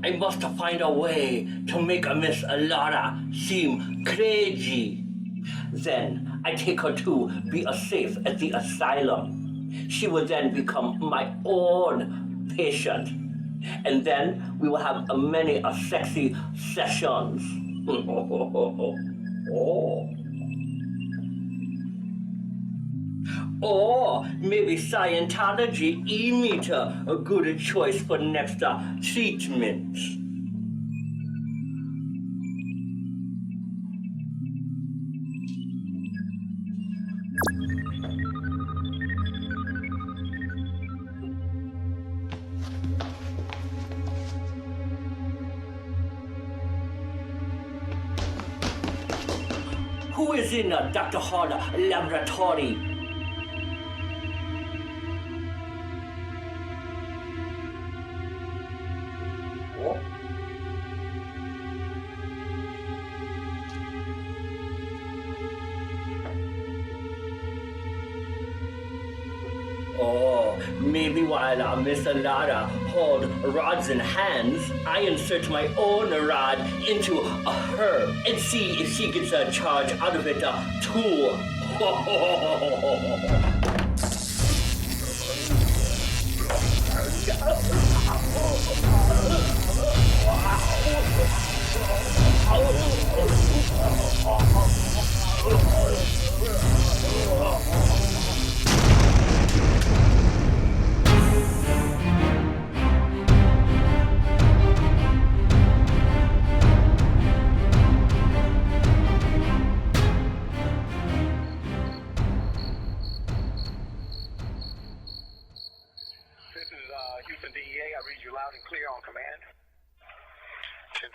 I must find a way to make Miss Lara seem crazy. Then I take her to be safe at the asylum. She will then become my own patient. And then we will have many sexy sessions. Oh. Or maybe Scientology e-meter a good choice for next treatment. Who is in Dr. Hall laboratory? Oh, maybe while Miss Lara hold rods in hands, I insert my own rod into her and see if she gets a charge out of it too. Houston DEA, I read you loud and clear on command. 10-4.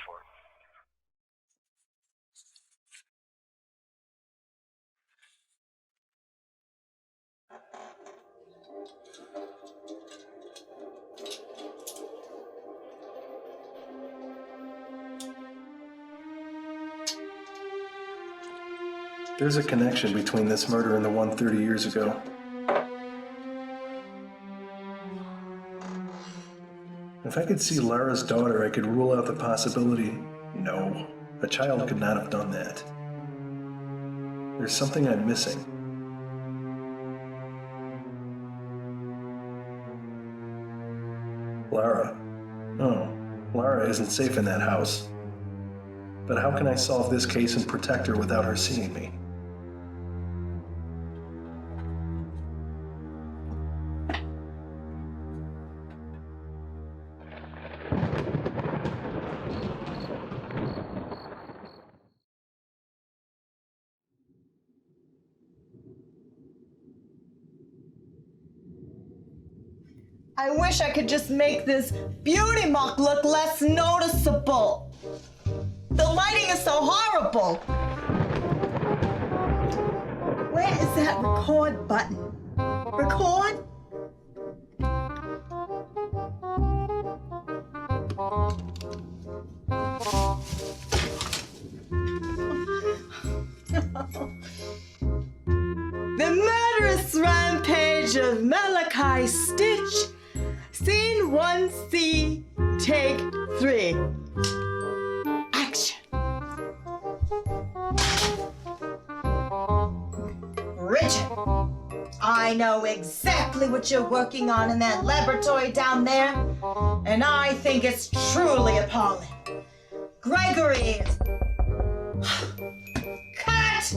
There's a connection between this murder and the one 30 years ago. If I could see Lara's daughter, I could rule out the possibility. No, a child could not have done that. There's something I'm missing. Lara. No, Lara isn't safe in that house. But how can I solve this case and protect her without her seeing me? I wish I could just make this beauty mark look less noticeable. The lighting is so horrible. Where is that record button? Record? The murderous rampage of Malachi Stitch. Scene 1C, take 3. Action. Richard, I know exactly what you're working on in that laboratory down there, and I think it's truly appalling. Gregory is... Cut!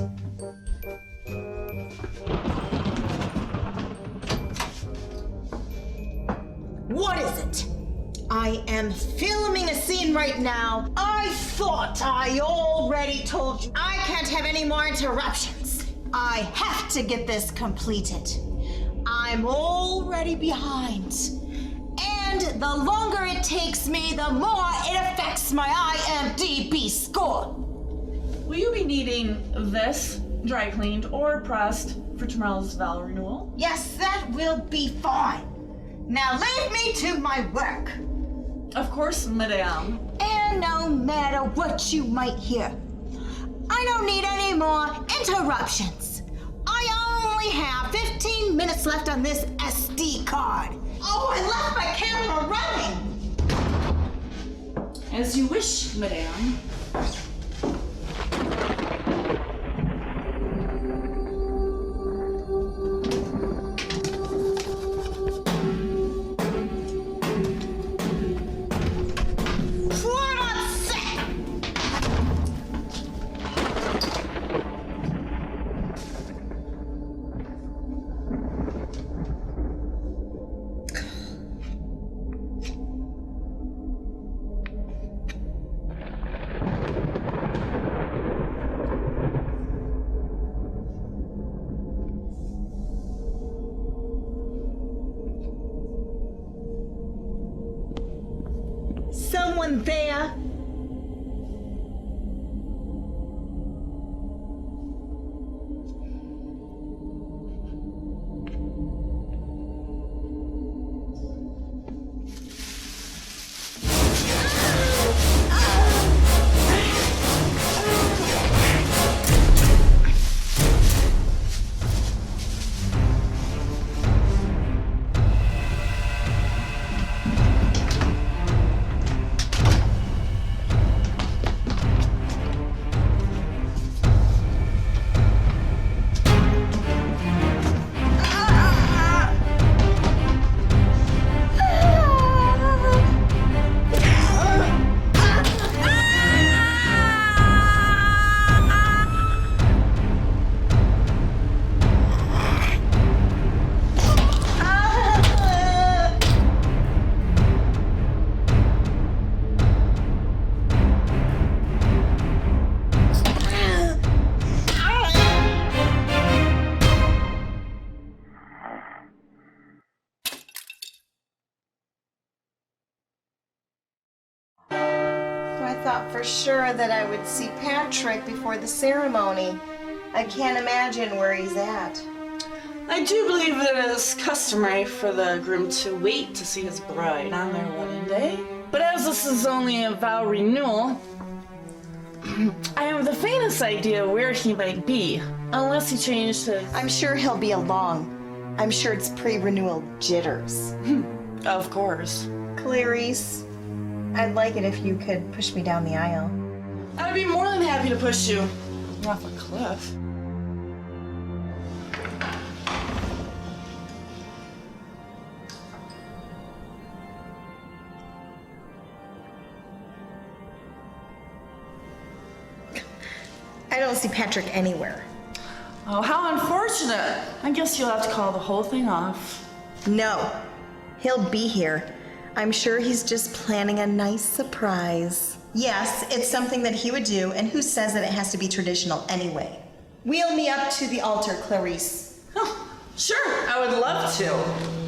What is it? I am filming a scene right now. I thought I already told you. I can't have any more interruptions. I have to get this completed. I'm already behind. And the longer it takes me, the more it affects my IMDb score. Will you be needing this dry cleaned or pressed for tomorrow's vow renewal? Yes, that will be fine. Now leave me to my work. Of course, madame. And no matter what you might hear, I don't need any more interruptions. I only have 15 minutes left on this SD card. Oh, I left my camera running. As you wish, madame. Someone there? I thought for sure that I would see Patrick before the ceremony. I can't imagine where he's at. I do believe it is customary for the groom to wait to see his bride on their wedding day. But as this is only a vow renewal, I have the faintest idea where he might be, unless he changed his... I'm sure he'll be along. I'm sure it's pre-renewal jitters. Of course. Clarice, I'd like it if you could push me down the aisle. I'd be more than happy to push you off a cliff. I don't see Patrick anywhere. Oh, how unfortunate. I guess you'll have to call the whole thing off. No, he'll be here. I'm sure he's just planning a nice surprise. Yes, it's something that he would do, and who says that it has to be traditional anyway? Wheel me up to the altar, Clarice. Oh, sure, I would love to.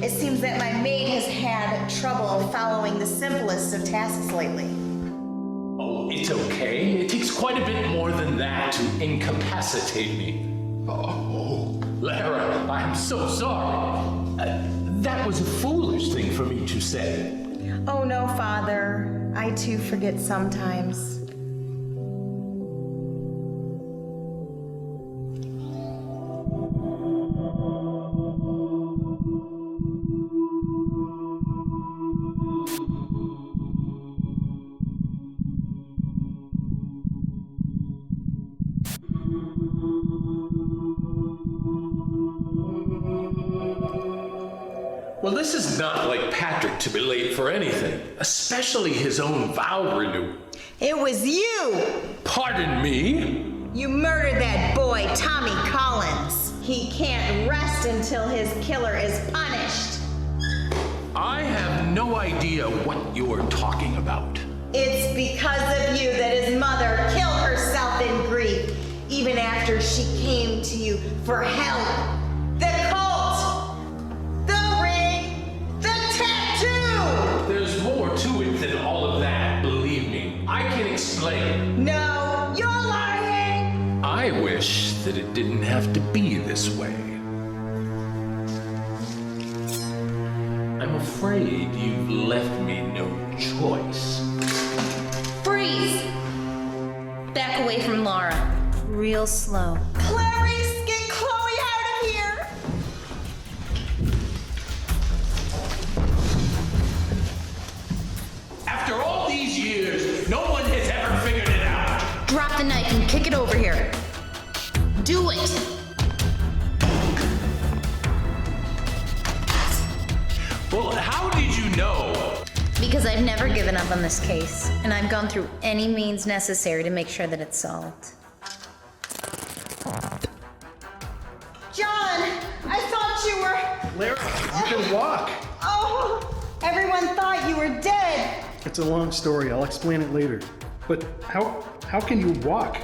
It seems that my maid has had trouble following the simplest of tasks lately. Oh, it's okay. It takes quite a bit more than that to incapacitate me. Oh, Lara, I'm so sorry. That was a foolish thing for me to say. Oh no, Father. I too forget sometimes. Well, this is not like Patrick to be late for anything, especially his own vow renewal. It was you! Pardon me? You murdered that boy, Tommy Collins. He can't rest until his killer is punished. I have no idea what you're talking about. It's because of you that his mother killed herself in grief, even after she came to you for help. The cult! The ring! The tattoo! There's more to it than all of that, believe me. I can explain. No, you're lying! I wish that it didn't have to be this way. I'm afraid you've left me no choice. Freeze! Back away from Lara. Real slow. Clarice, get Chloe out of here! After all these years, no one has ever figured it out. Drop the knife and kick it over here. Do it! Well, how did you know? Because I've never given up on this case, and I've gone through any means necessary to make sure that it's solved. John, I thought you were... Lara, you can walk. Oh, everyone thought you were dead. It's a long story. I'll explain it later. But how can you walk?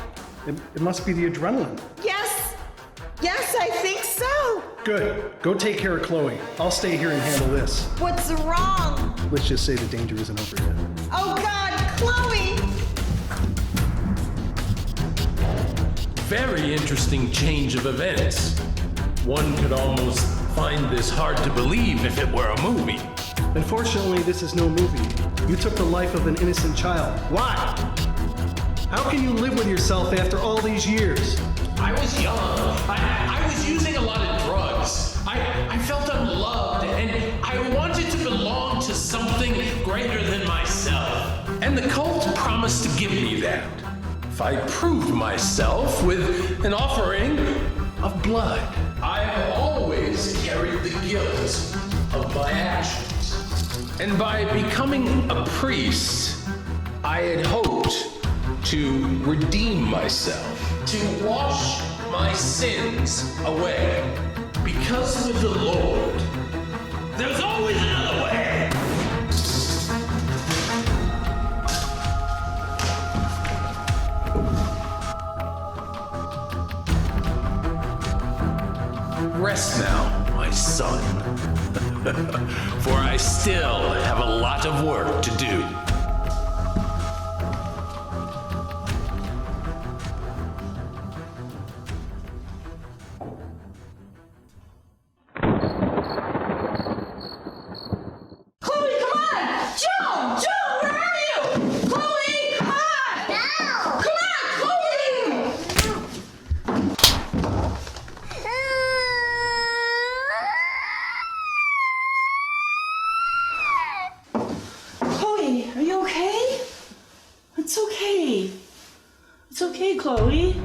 It must be the adrenaline. Yes, I think so. Good. Go take care of Chloe. I'll stay here and handle this. What's wrong? Let's just say the danger isn't over yet. Oh God, Chloe! Very interesting change of events. One could almost find this hard to believe if it were a movie. Unfortunately, this is no movie. You took the life of an innocent child. Why? How can you live with yourself after all these years? I was young. I was using a lot of drugs. I felt unloved, and I wanted to belong to something greater than myself. And the cult promised to give me that if I proved myself with an offering of blood. I have always carried the guilt of my actions. And by becoming a priest, I had hoped to redeem myself, to wash my sins away. Because with the Lord, there's always another way. Rest now, my son, for I still have a lot of work to do. It's okay, Chloe.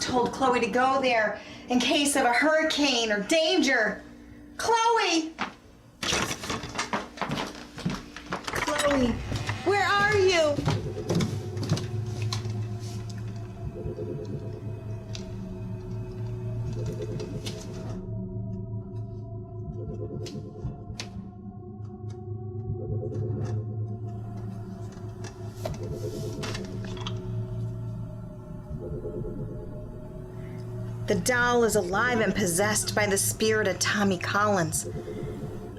Told Chloe to go there in case of a hurricane or danger. Chloe! Chloe, where are you? The doll is alive and possessed by the spirit of Tommy Collins.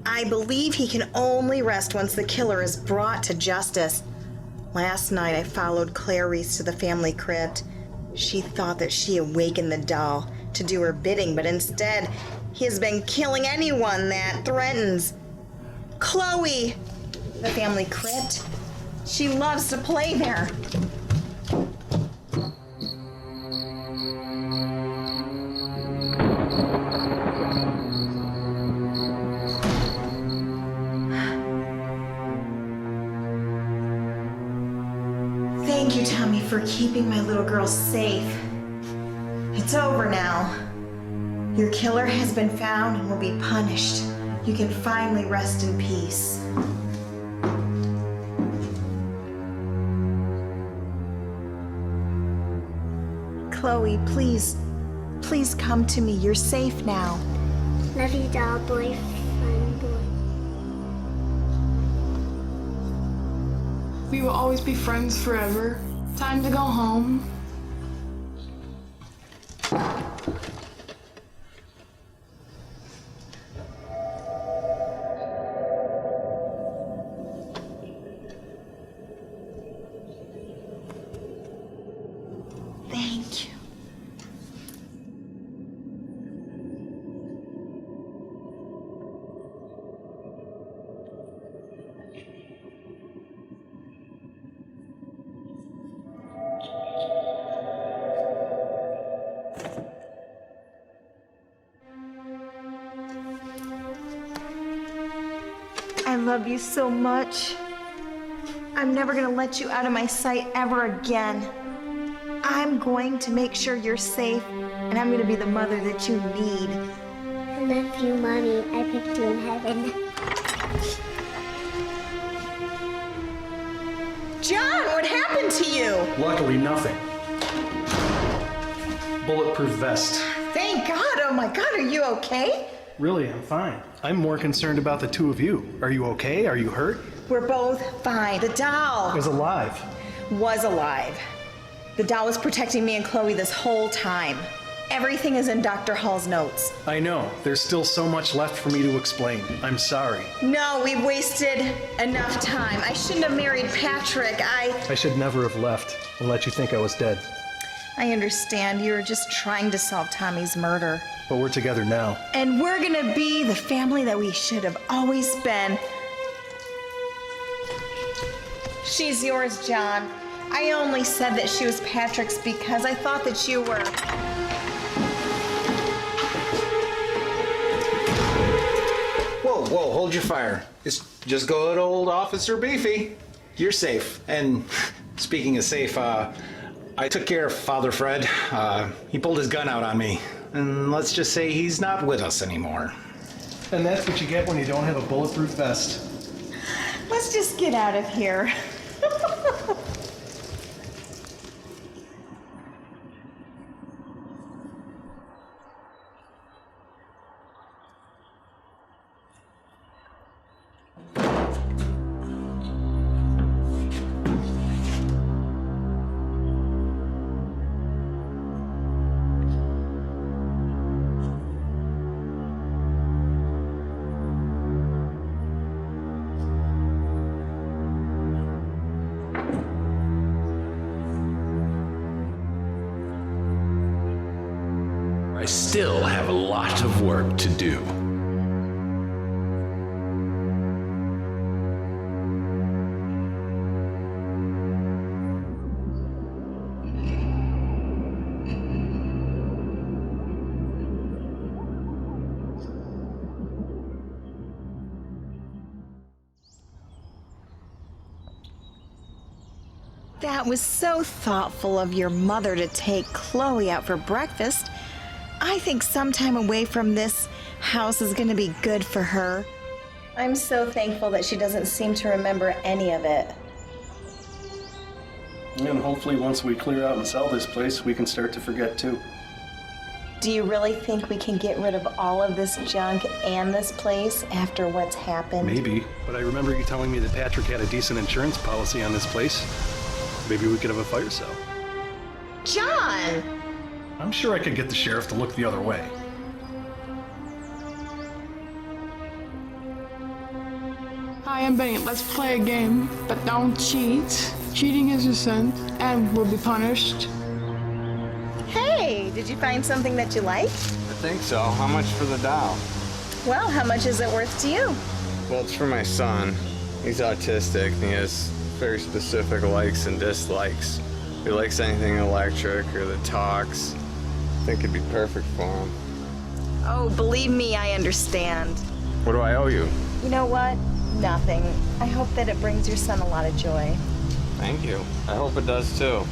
I believe he can only rest once the killer is brought to justice. Last night I followed Clarice to the family crypt. She thought that she awakened the doll to do her bidding, but instead he has been killing anyone that threatens. Chloe, the family crypt. She loves to play there. keeping my little girl safe. It's over now. Your killer has been found and will be punished. You can finally rest in peace. Chloe, please come to me. You're safe now. Love you, doll boyfriend boy. We will always be friends forever. Time to go home. Thank you. I love you so much. I'm never gonna let you out of my sight ever again. I'm going to make sure you're safe, and I'm gonna be the mother that you need. I love you, Mommy. I picked you in heaven. John, what happened to you? Luckily, nothing. Bulletproof vest. Thank God. Oh my God, are you okay? Really, I'm fine. I'm more concerned about the two of you. Are you okay? Are you hurt? We're both fine. The doll Was alive. was alive. The doll was protecting me and Chloe this whole time. Everything is in Dr. Hall's notes. I know. There's still so much left for me to explain. I'm sorry. No, we've wasted enough time. I shouldn't have married Patrick. I should never have left and let you think I was dead. I understand. You were just trying to solve Tommy's murder. But we're together now. And we're gonna be the family that we should have always been. She's yours, John. I only said that she was Patrick's because I thought that you were. Whoa, hold your fire. It's just good old Officer Beefy. You're safe. And speaking of safe, I took care of Father Fred. He pulled his gun out on me. And let's just say he's not with us anymore. And that's what you get when you don't have a bulletproof vest. Let's just get out of here. I still have a lot of work to do. That was so thoughtful of your mother to take Chloe out for breakfast. I think some time away from this house is going to be good for her. I'm so thankful that she doesn't seem to remember any of it. And hopefully once we clear out and sell this place, we can start to forget too. Do you really think we can get rid of all of this junk and this place after what's happened? Maybe, but I remember you telling me that Patrick had a decent insurance policy on this place. Maybe we could have a fire sale. John! I'm sure I could get the sheriff to look the other way. Hi, I'm Benny. Let's play a game, but don't cheat. Cheating is a sin and will be punished. Hey, did you find something that you like? I think so. How much for the doll? Well, how much is it worth to you? Well, it's for my son. He's autistic and he has very specific likes and dislikes. If he likes anything electric or that talks, I think it'd be perfect for him. Oh, believe me, I understand. What do I owe you? You know what? Nothing. I hope that it brings your son a lot of joy. Thank you. I hope it does too.